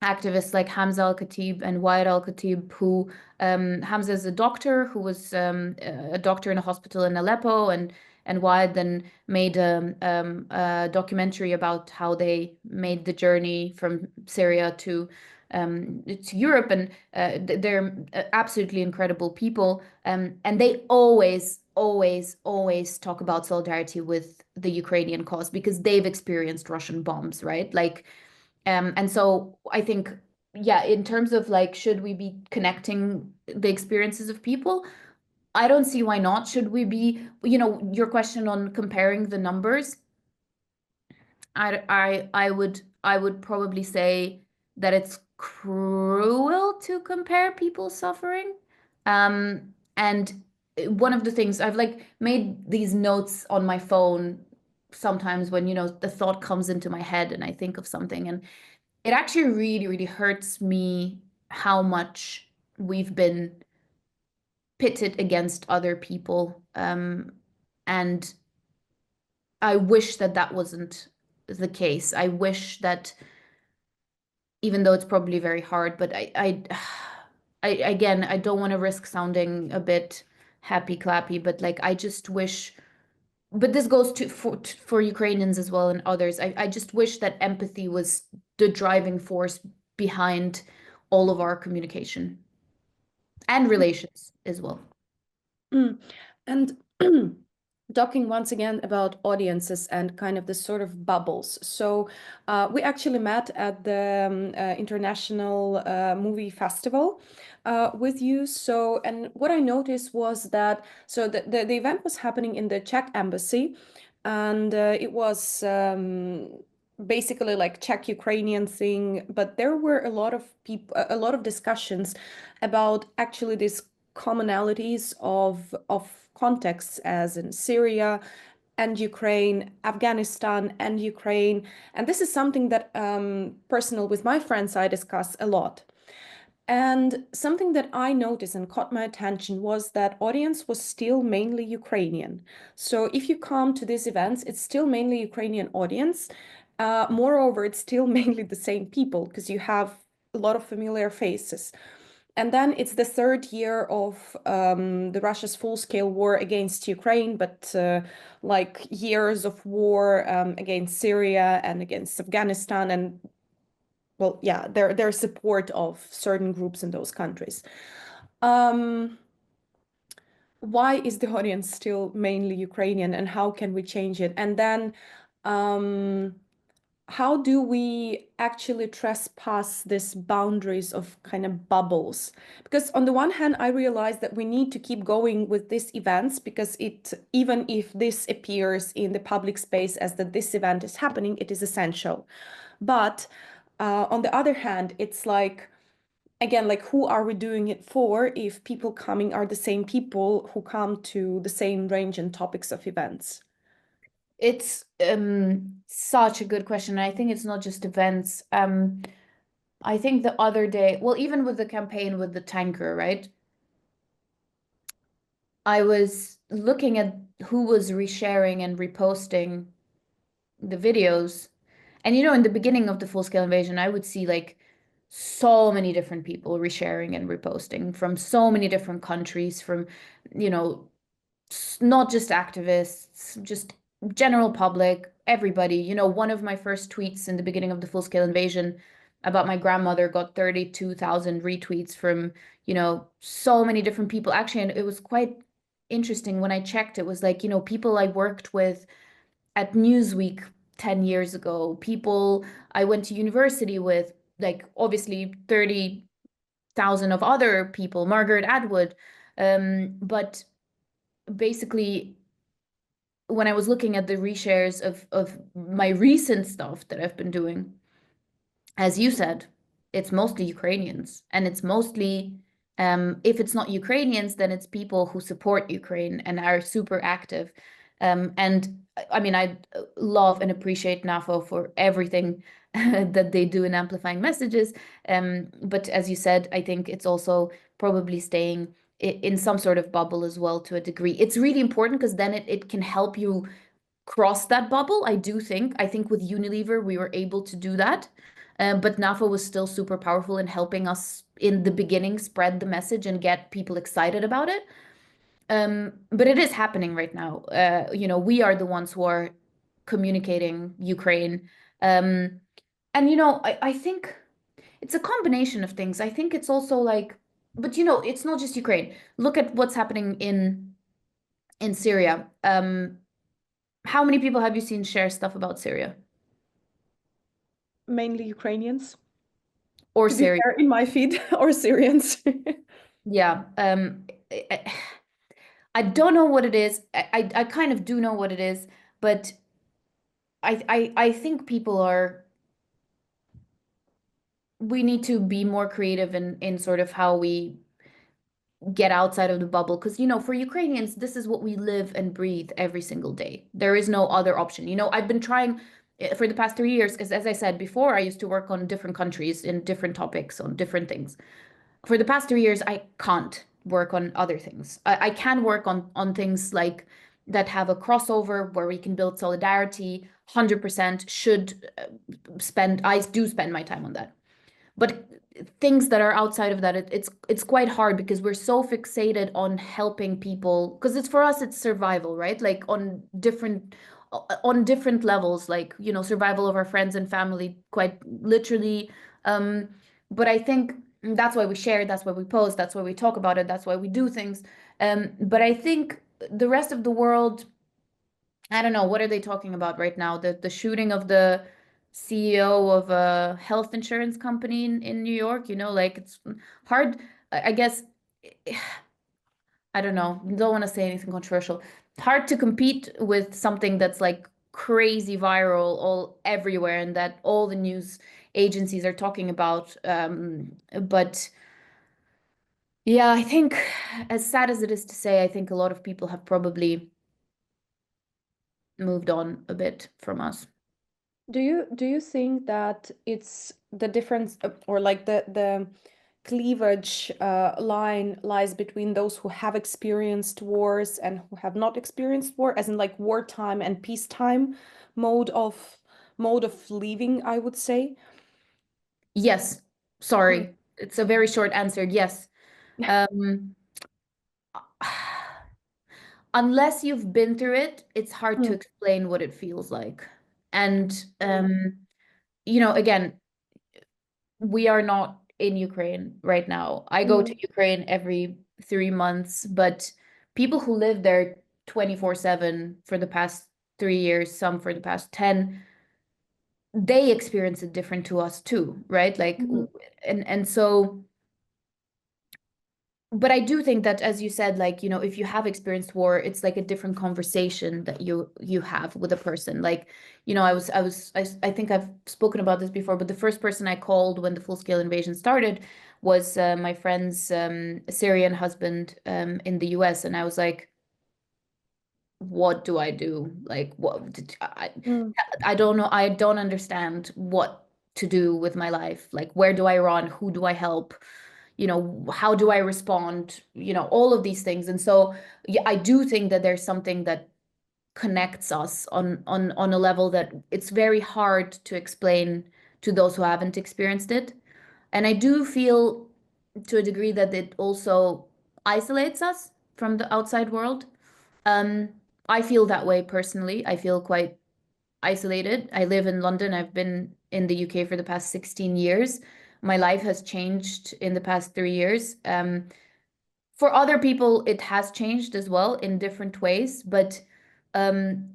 activists like Hamza al-Khatib and Wa'il al-Khatib, who Hamza is a doctor who was a doctor in a hospital in Aleppo, and Wa'il then made a documentary about how they made the journey from Syria to Europe, and they're absolutely incredible people, and they always talk about solidarity with the Ukrainian cause because they've experienced Russian bombs, right? Like, and so I think, yeah, in terms of like, should we be connecting the experiences of people? I don't see why not. Should we be, your question on comparing the numbers, I would probably say that it's cruel to compare people's suffering. And one of the things I've like made these notes on my phone sometimes when, the thought comes into my head and I think of something, and it actually really, really hurts me how much we've been pitted against other people. And I wish that that wasn't the case. I wish that, even though it's probably very hard, but again, I don't want to risk sounding a bit happy clappy, but like, I just wish, but this goes for Ukrainians as well and others. I just wish that empathy was the driving force behind all of our communication and relations as well. And talking once again about audiences and kind of the sort of bubbles. So we actually met at the International Movie Festival with you. So, and what I noticed was that, so the event was happening in the Czech embassy, and it was basically like Czech Ukrainian thing, but there were a lot of people, a lot of discussions about actually these commonalities of contexts, as in Syria and Ukraine, Afghanistan and Ukraine. And this is something that personal with my friends I discuss a lot. And something that I noticed and caught my attention was that audience was still mainly Ukrainian. So if you come to these events, it's still mainly Ukrainian audience. Moreover, it's still mainly the same people because you have a lot of familiar faces. And then it's the third year of the Russia's full-scale war against Ukraine, but like years of war against Syria and against Afghanistan, and well, yeah, their support of certain groups in those countries. Why is the audience still mainly Ukrainian, and how can we change it? And then how do we actually trespass these boundaries of kind of bubbles? Because on the one hand, I realized that we need to keep going with these events because even if this appears in the public space as that this event is happening, it is essential. But on the other hand, it's like, again, like, who are we doing it for if people coming are the same people who come to the same range and topics of events? It's such a good question. I think it's not just events. I think the other day, well, even with the campaign with the tanker, right? I was looking at who was resharing and reposting the videos. And in the beginning of the full-scale invasion, I would see like so many different people resharing and reposting from so many different countries, from, not just activists, just general public, everybody. One of my first tweets in the beginning of the full-scale invasion about my grandmother got 32,000 retweets from, so many different people. Actually, and it was quite interesting when I checked. It was like, people I worked with at Newsweek 10 years ago, people I went to university with, like obviously 30,000 of other people, Margaret Atwood. But basically, when I was looking at the reshares of my recent stuff that I've been doing, as you said, it's mostly Ukrainians, and it's mostly, if it's not Ukrainians, then it's people who support Ukraine and are super active. And I mean, I love and appreciate NAFO for everything that they do in amplifying messages. But as you said, I think it's also probably staying in some sort of bubble as well to a degree. It's really important because then it can help you cross that bubble. I do think. I think with Unilever, we were able to do that. But NAFA was still super powerful in helping us in the beginning spread the message and get people excited about it. But it is happening right now. We are the ones who are communicating Ukraine. And I think it's a combination of things. I think it's also like, but it's not just Ukraine. Look at what's happening in Syria. How many people have you seen share stuff about Syria Mainly Ukrainians, or to be Syria? fair, in my feed, or Syrians. Yeah. I don't know what it is. I kind of do know what it is, but I think we need to be more creative in sort of how we get outside of the bubble. Because, for Ukrainians, this is what we live and breathe every single day. There is no other option. I've been trying for the past 3 years, because as I said before, I used to work on different countries in different topics on different things. For the past 3 years, I can't work on other things. I can work on things like that have a crossover where we can build solidarity. 100% I do spend my time on that. But things that are outside of that, it's quite hard because we're so fixated on helping people, because for us it's survival, right? Like on different levels, like survival of our friends and family, quite literally. But I think that's why we share, that's why we post, that's why we talk about it, that's why we do things. But I think the rest of the world, I don't know, what are they talking about right now? The shooting of the CEO of a health insurance company in New York, like it's hard, I guess. I don't know, don't want to say anything controversial. Hard to compete with something that's like crazy viral all everywhere and that all the news agencies are talking about. But yeah, I think, as sad as it is to say, I think a lot of people have probably moved on a bit from us. Do you think that it's the difference, or like the cleavage line lies between those who have experienced wars and who have not experienced war, as in like wartime and peacetime mode of living, I would say? Yes. Sorry. It's a very short answer. Yes. Um, unless you've been through it, it's hard to explain what it feels like. And again, we are not in Ukraine right now. I go to Ukraine every 3 months, but people who live there 24/7 for the past 3 years, some for the past 10, they experience it different to us too, right? Like, and so, but I do think that, as you said, like, if you have experienced war, it's like a different conversation that you have with a person. Like, I think I've spoken about this before, but the first person I called when the full-scale invasion started was my friend's Syrian husband in the US, and I was like, what do I do? Like, what did I don't know. I don't understand what to do with my life. Like, where do I run? Who do I help? How do I respond? All of these things. And so, yeah, I do think that there's something that connects us on a level that it's very hard to explain to those who haven't experienced it. And I do feel to a degree that it also isolates us from the outside world. Um, I feel that way personally. I feel quite isolated. I live in London. I've been in the UK for the past 16 years. My life has changed in the past 3 years. For other people, it has changed as well in different ways. But um,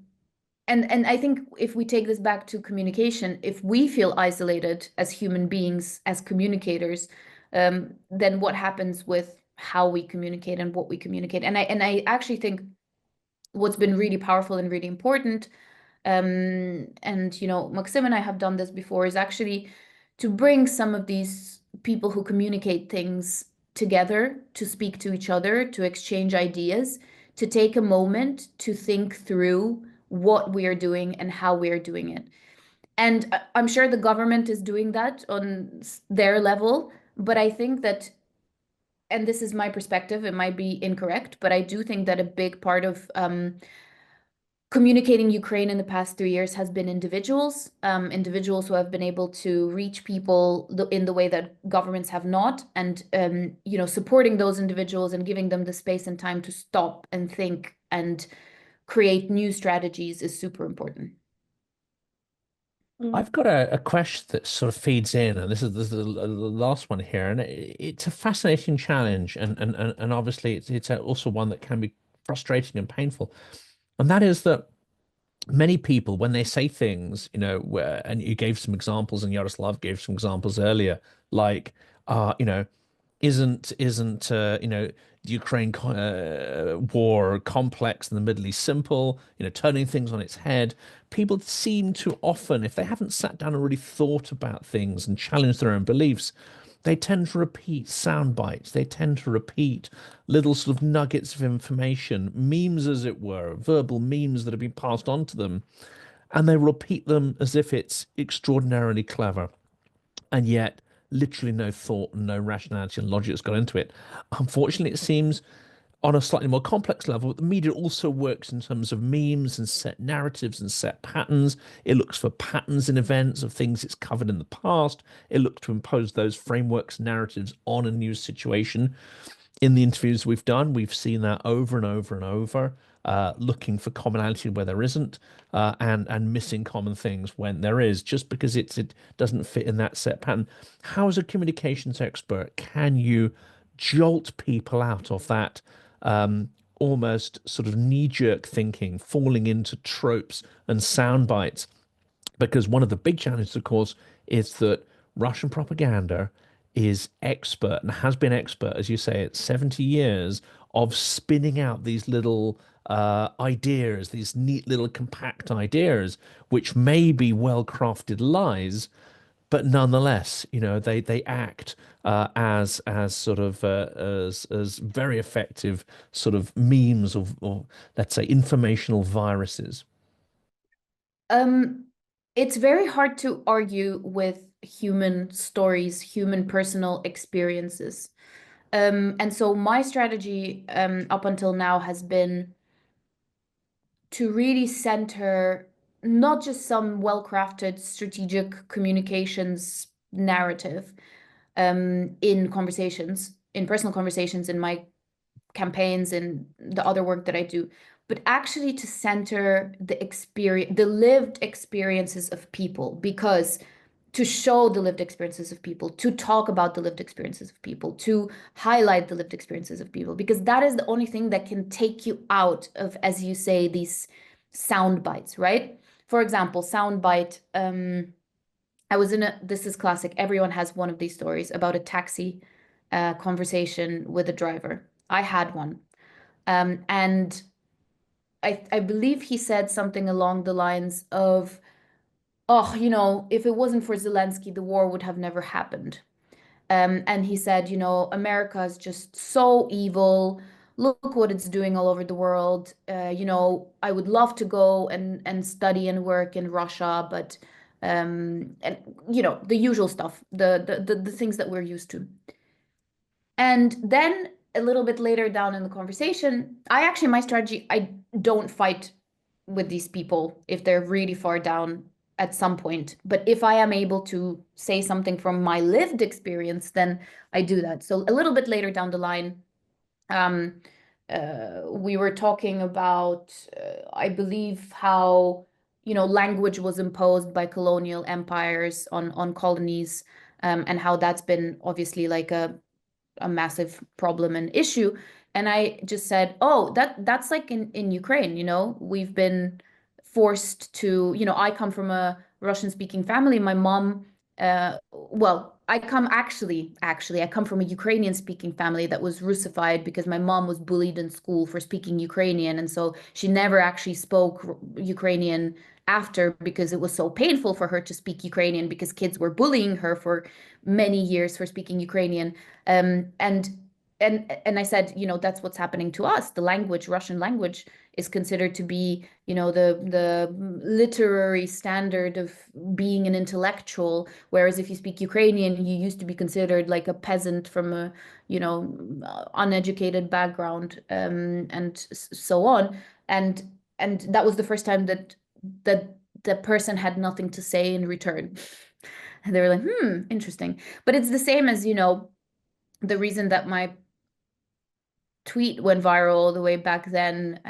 and I think if we take this back to communication, if we feel isolated as human beings, as communicators, then what happens with how we communicate and what we communicate? And I actually think what's been really powerful and really important, and Maxim and I have done this before, is actually to bring some of these people who communicate things together, to speak to each other, to exchange ideas, to take a moment to think through what we are doing and how we are doing it. And I'm sure the government is doing that on their level, but I think that, and this is my perspective, it might be incorrect, but I do think that a big part of communicating Ukraine in the past 3 years has been individuals, individuals who have been able to reach people in the way that governments have not, and supporting those individuals and giving them the space and time to stop and think and create new strategies is super important. I've got a question that sort of feeds in, and this is the last one here, and it's a fascinating challenge, and obviously it's also one that can be frustrating and painful, and that is that many people, when they say things, and you gave some examples, and Yaroslav gave some examples earlier, like, isn't the Ukraine war complex and the Middle East simple, turning things on its head. People seem to often, if they haven't sat down and really thought about things and challenged their own beliefs, they tend to repeat sound bites. They tend to repeat little sort of nuggets of information, memes, as it were, verbal memes that have been passed on to them, and they repeat them as if it's extraordinarily clever. And yet, literally no thought and no rationality and logic has got into it. Unfortunately, it seems on a slightly more complex level, the media also works in terms of memes and set narratives and set patterns. It looks for patterns in events of things it's covered in the past. It looks to impose those frameworks, narratives on a new situation. In the interviews we've done, we've seen that over and over and over, looking for commonality where there isn't, and missing common things when there is, just because it doesn't fit in that set pattern. How, as a communications expert, can you jolt people out of that almost sort of knee-jerk thinking, falling into tropes and sound bites? Because one of the big challenges, of course, is that Russian propaganda is expert and has been expert, as you say, it's 70 years of spinning out these little ideas, these neat little compact ideas, which may be well-crafted lies, but nonetheless, they act as sort of as very effective sort of memes or let's say informational viruses. It's very hard to argue with human stories, human personal experiences. And so my strategy up until now has been to really center not just some well-crafted strategic communications narrative in conversations, in personal conversations, in my campaigns, and the other work that I do, but actually to center the lived experiences of people, because to show the lived experiences of people, to talk about the lived experiences of people, to highlight the lived experiences of people, because that is the only thing that can take you out of, as you say, these sound bites, right? For example, sound bite. I was this is classic. Everyone has one of these stories about a taxi conversation with a driver. I had one. And I believe he said something along the lines of, oh, if it wasn't for Zelensky, the war would have never happened. And he said, America is just so evil. Look what it's doing all over the world. I would love to go and study and work in Russia, but and the usual stuff, the things that we're used to. And then a little bit later down in the conversation, my strategy, I don't fight with these people if they're really far down at some point. But if I am able to say something from my lived experience, then I do that. So a little bit later down the line, we were talking about, I believe, how, language was imposed by colonial empires on colonies, and how that's been obviously like a massive problem and issue. And I just said, oh, that's like in Ukraine, we've been forced to, I come from a Russian speaking family. My mom, well, I come from a Ukrainian speaking family that was Russified because my mom was bullied in school for speaking Ukrainian. And so she never actually spoke Ukrainian after, because it was so painful for her to speak Ukrainian because kids were bullying her for many years for speaking Ukrainian. And and I said, that's what's happening to us. The language, Russian language, is considered to be, the literary standard of being an intellectual. Whereas if you speak Ukrainian, you used to be considered like a peasant from a, uneducated background, and so on. And that was the first time that the person had nothing to say in return. And they were like, interesting. But it's the same as, the reason that my tweet went viral all the way back then,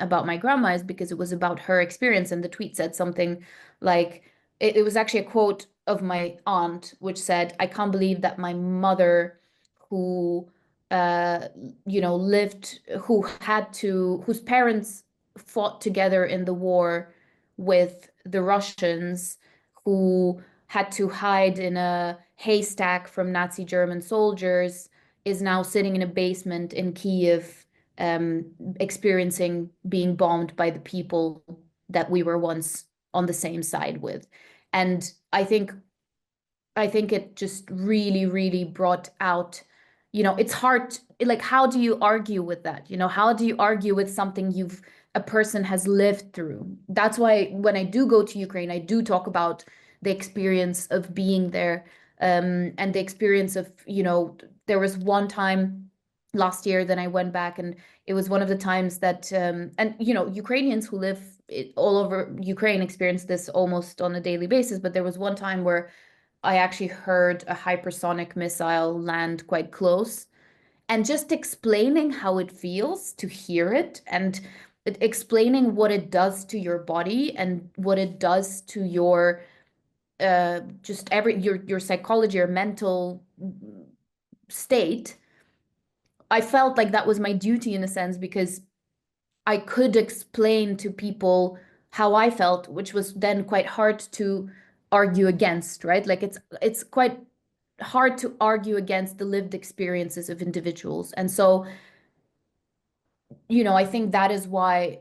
about my grandma, is because it was about her experience. And the tweet said something like, it was actually a quote of my aunt, which said, "I can't believe that my mother, who lived, whose parents fought together in the war with the Russians, who had to hide in a haystack from Nazi German soldiers, is now sitting in a basement in Kiev, experiencing being bombed by the people that we were once on the same side with." And I think it just really, really brought out, it's hard, like, how do you argue with that? How do you argue with something a person has lived through? That's why when I do go to Ukraine, I do talk about the experience of being there, and the experience of, there was one time last year that I went back, and it was one of the times that, and Ukrainians who live all over Ukraine experience this almost on a daily basis. But there was one time where I actually heard a hypersonic missile land quite close, and just explaining how it feels to hear it, and explaining what it does to your body and what it does to your just your psychology, your mental state. I felt like that was my duty in a sense, because I could explain to people how I felt, which was then quite hard to argue against, right? Like it's quite hard to argue against the lived experiences of individuals. And so, I think that is why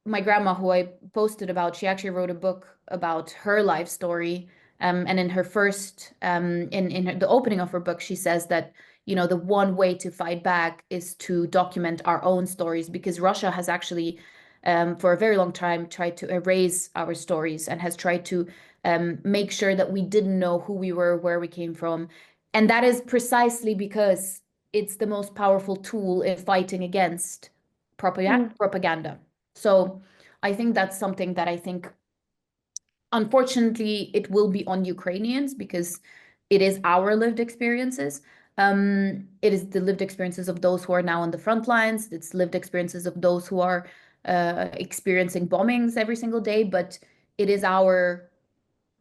my grandma, who I posted about, she actually wrote a book about her life story. And in her first, the opening of her book, she says that, the one way to fight back is to document our own stories, because Russia has actually, for a very long time, tried to erase our stories, and has tried to make sure that we didn't know who we were, where we came from. And that is precisely because it's the most powerful tool in fighting against propaganda. So I think that's something that I think, unfortunately, it will be on Ukrainians, because it is our lived experiences. It is the lived experiences of those who are now on the front lines. It's lived experiences of those who are experiencing bombings every single day. But it is our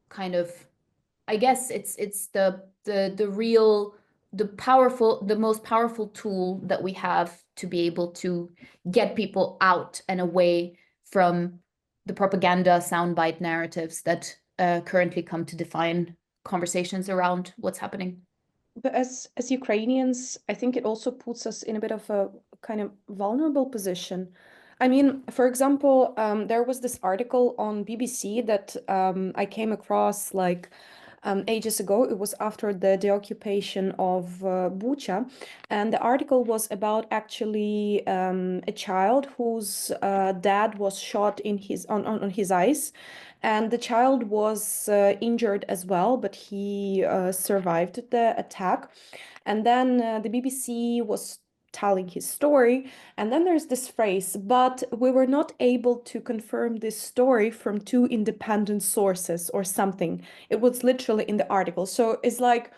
kind of, I guess it's the most powerful tool that we have to be able to get people out and away from the propaganda soundbite narratives that currently come to define conversations around what's happening. But as Ukrainians, I think it also puts us in a bit of a kind of vulnerable position. I mean, for example, there was this article on BBC that I came across like ages ago. It was after the occupation of Bucha, and the article was about actually a child whose dad was shot in on his eyes, and the child was injured as well, but he survived the attack. And then the BBC was telling his story, and then there's this phrase, "But we were not able to confirm this story from two independent sources," or something. It was literally in the article. So it's like,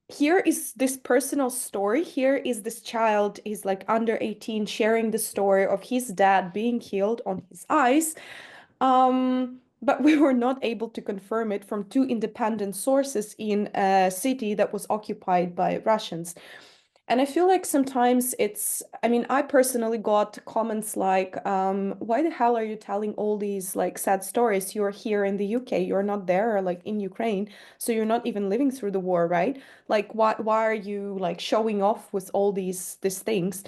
here is this personal story. Here is this child, he's like under 18, sharing the story of his dad being killed on his eyes. But we were not able to confirm it from two independent sources in a city that was occupied by Russians. And I feel like sometimes I mean, I personally got comments like, why the hell are you telling all these like sad stories? You're here in the UK, you're not there, like in Ukraine, so you're not even living through the war, right? Like, why are you like showing off with all these things?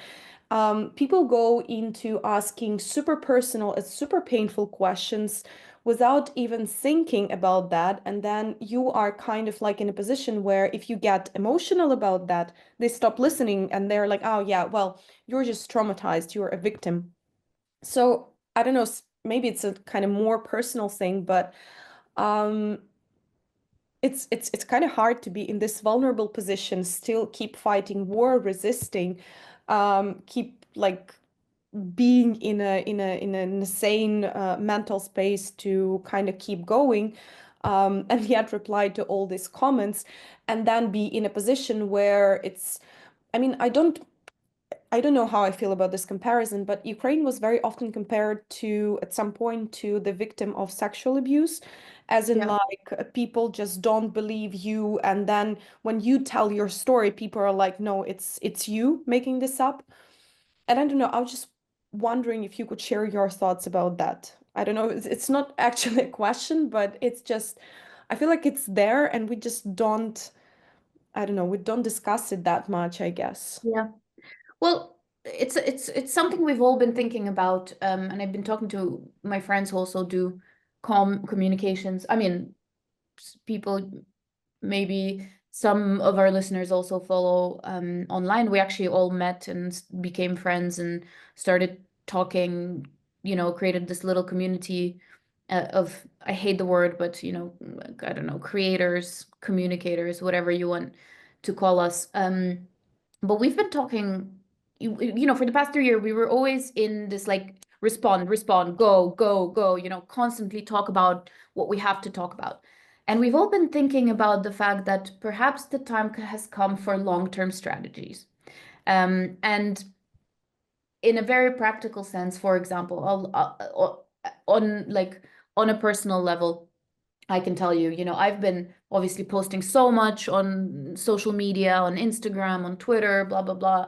People go into asking super personal and super painful questions without even thinking about that. And then you are kind of like in a position where if you get emotional about that, they stop listening and they're like, oh yeah, well, you're just traumatized, you're a victim. So I don't know, maybe it's a kind of more personal thing, but um it's kind of hard to be in this vulnerable position, still keep fighting war, resisting, keep like being in a sane mental space to kind of keep going, and yet reply to all these comments, and then be in a position where it's, I mean, I don't know how I feel about this comparison, but Ukraine was very often compared to, at some point, to the victim of sexual abuse, as in Yeah. like people just don't believe you, and then when you tell your story, people are like, no, it's you making this up. And I don't know, I was just wondering if you could share your thoughts about that. I don't know, it's not actually a question, but it's just, I feel like it's there and we just don't, I don't know, we don't discuss it that much, I guess. Yeah. Well, it's something we've all been thinking about, and I've been talking to my friends who also do communications. I mean, people, maybe some of our listeners also follow online. We actually all met and became friends and started talking, created this little community of, I hate the word, but I don't know, creators, communicators, whatever you want to call us. But we've been talking, for the past 3 years, we were always in this like respond, go, go, go, constantly talk about what we have to talk about. And we've all been thinking about the fact that perhaps the time has come for long-term strategies. And in a very practical sense, for example, on a personal level, I can tell you, I've been obviously posting so much on social media, on Instagram, on Twitter, blah, blah, blah,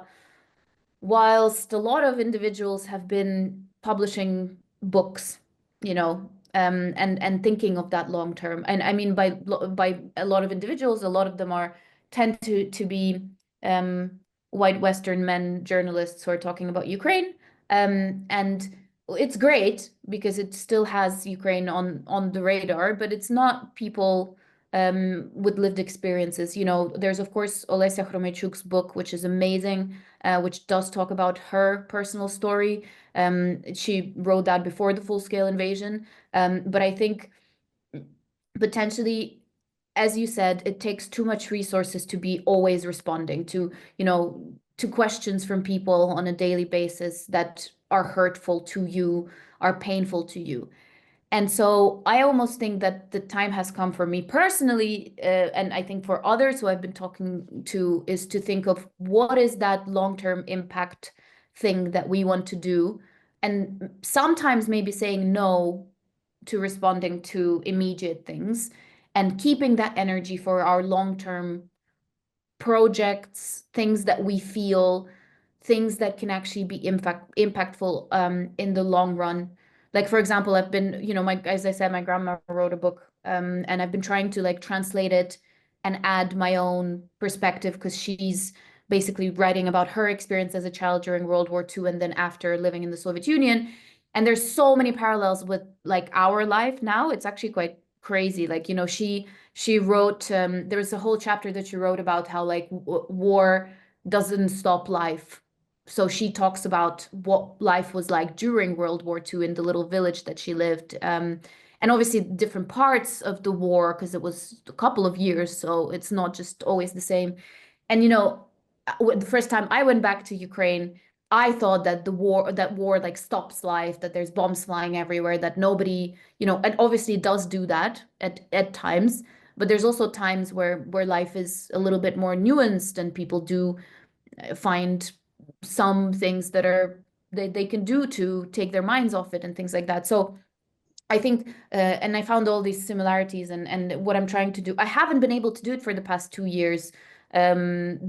whilst a lot of individuals have been publishing books, and thinking of that long term. And I mean, by a lot of individuals, a lot of them tend to be white Western men journalists who are talking about Ukraine. And it's great because it still has Ukraine on the radar, but it's not people with lived experiences. There's of course Olesya Hromeychuk's book, which is amazing, which does talk about her personal story. She wrote that before the full-scale invasion. But I think potentially, as you said, it takes too much resources to be always responding to questions from people on a daily basis that are hurtful to you, are painful to you. And so I almost think that the time has come for me personally, and I think for others who I've been talking to, is to think of what is that long-term impact thing that we want to do. And sometimes maybe saying no to responding to immediate things and keeping that energy for our long-term projects, things that we feel, things that can actually be impactful in the long run. Like, for example, I've been, as I said, my grandma wrote a book, and I've been trying to like translate it and add my own perspective, because she's basically writing about her experience as a child during World War II and then after living in the Soviet Union. And there's so many parallels with like our life now. It's actually quite crazy. Like, she wrote, there was a whole chapter that she wrote about how like war doesn't stop life. So she talks about what life was like during World War II in the little village that she lived. And obviously different parts of the war, because it was a couple of years, so it's not just always the same. And the first time I went back to Ukraine, I thought that war like stops life, that there's bombs flying everywhere, that nobody, and obviously it does do that at times, but there's also times where life is a little bit more nuanced and people do find some things that they can do to take their minds off it and things like that. So I think, and I found all these similarities, and what I'm trying to do, I haven't been able to do it for the past 2 years,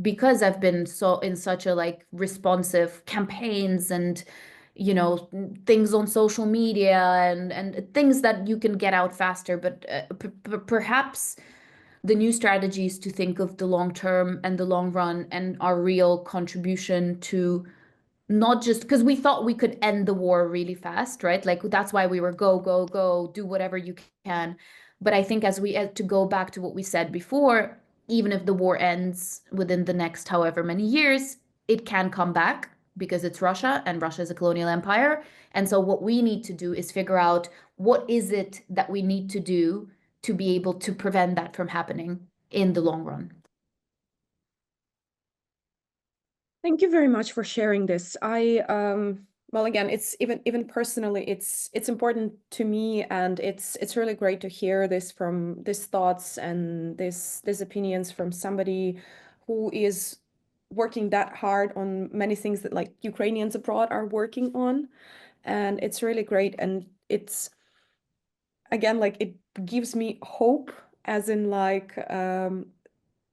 because I've been so in such a like responsive campaigns and things on social media and things that you can get out faster. But perhaps the new strategy is to think of the long term and the long run and our real contribution to not just because we thought we could end the war really fast, right? Like that's why we were go, go, go, do whatever you can. But I think to go back to what we said before, even if the war ends within the next however many years, it can come back because it's Russia and Russia is a colonial empire. And so what we need to do is figure out what is it that we need to do to be able to prevent that from happening in the long run. Thank you very much for sharing this. Well, again, it's even personally, it's important to me, and it's really great to hear this from these thoughts and these opinions from somebody who is working that hard on many things that like Ukrainians abroad are working on, and it's really great. And it's again like it gives me hope, as in like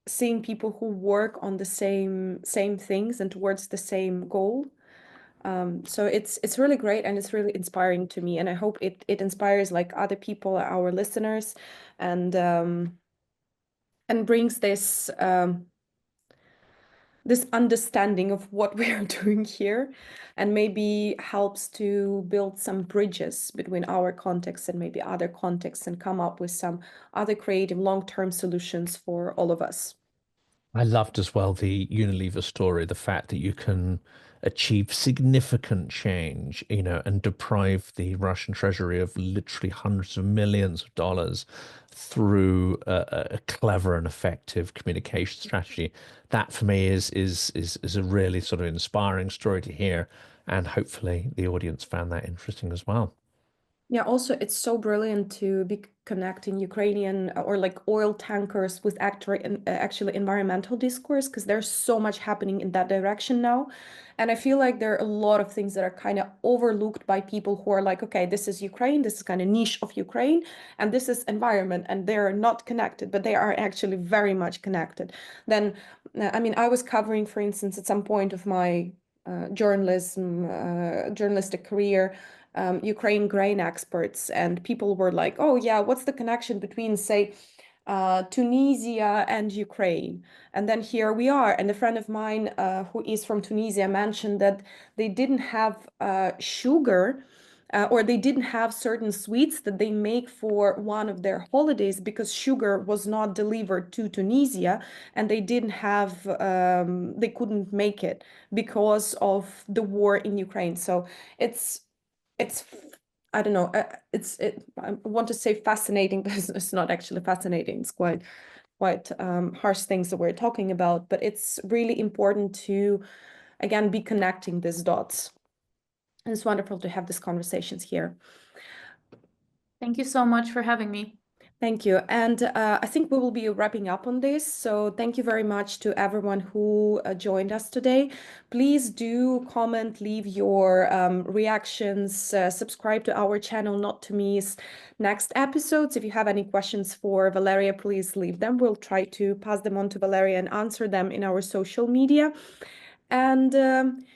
seeing people who work on the same things and towards the same goal. So it's really great, and it's really inspiring to me, and I hope it inspires like other people, our listeners, and brings this understanding of what we are doing here, and maybe helps to build some bridges between our context and maybe other contexts, and come up with some other creative long-term solutions for all of us. I loved as well the Unilever story, the fact that you can achieve significant change, and deprive the Russian treasury of literally hundreds of millions of dollars through a clever and effective communication strategy. That for me is a really sort of inspiring story to hear, and hopefully the audience found that interesting as well. Yeah, also it's so brilliant to be connecting Ukrainian or like oil tankers with actually environmental discourse, because there's so much happening in that direction now. And I feel like there are a lot of things that are kind of overlooked by people who are like, okay, this is Ukraine, this is kind of niche of Ukraine, and this is environment, and they're not connected, but they are actually very much connected. Then, I mean, I was covering, for instance, at some point of my journalistic career, Ukraine grain experts, and people were like, oh yeah, what's the connection between, say, Tunisia and Ukraine? And then here we are. And a friend of mine who is from Tunisia mentioned that they didn't have sugar, or they didn't have certain sweets that they make for one of their holidays because sugar was not delivered to Tunisia, and they didn't have, they couldn't make it because of the war in Ukraine. So it's I don't know, I want to say fascinating, but it's not actually fascinating. It's quite harsh things that we're talking about, but it's really important to again be connecting these dots, and it's wonderful to have these conversations here. Thank you so much for having me. Thank you. And I think we will be wrapping up on this. So thank you very much to everyone who joined us today. Please do comment, leave your reactions, subscribe to our channel not to miss next episodes. If you have any questions for Valeriia, please leave them. We'll try to pass them on to Valeriia and answer them in our social media. And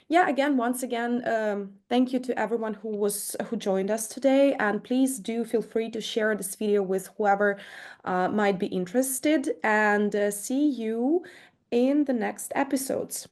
yeah, once again, thank you to everyone who joined us today. And please do feel free to share this video with whoever might be interested. And see you in the next episodes.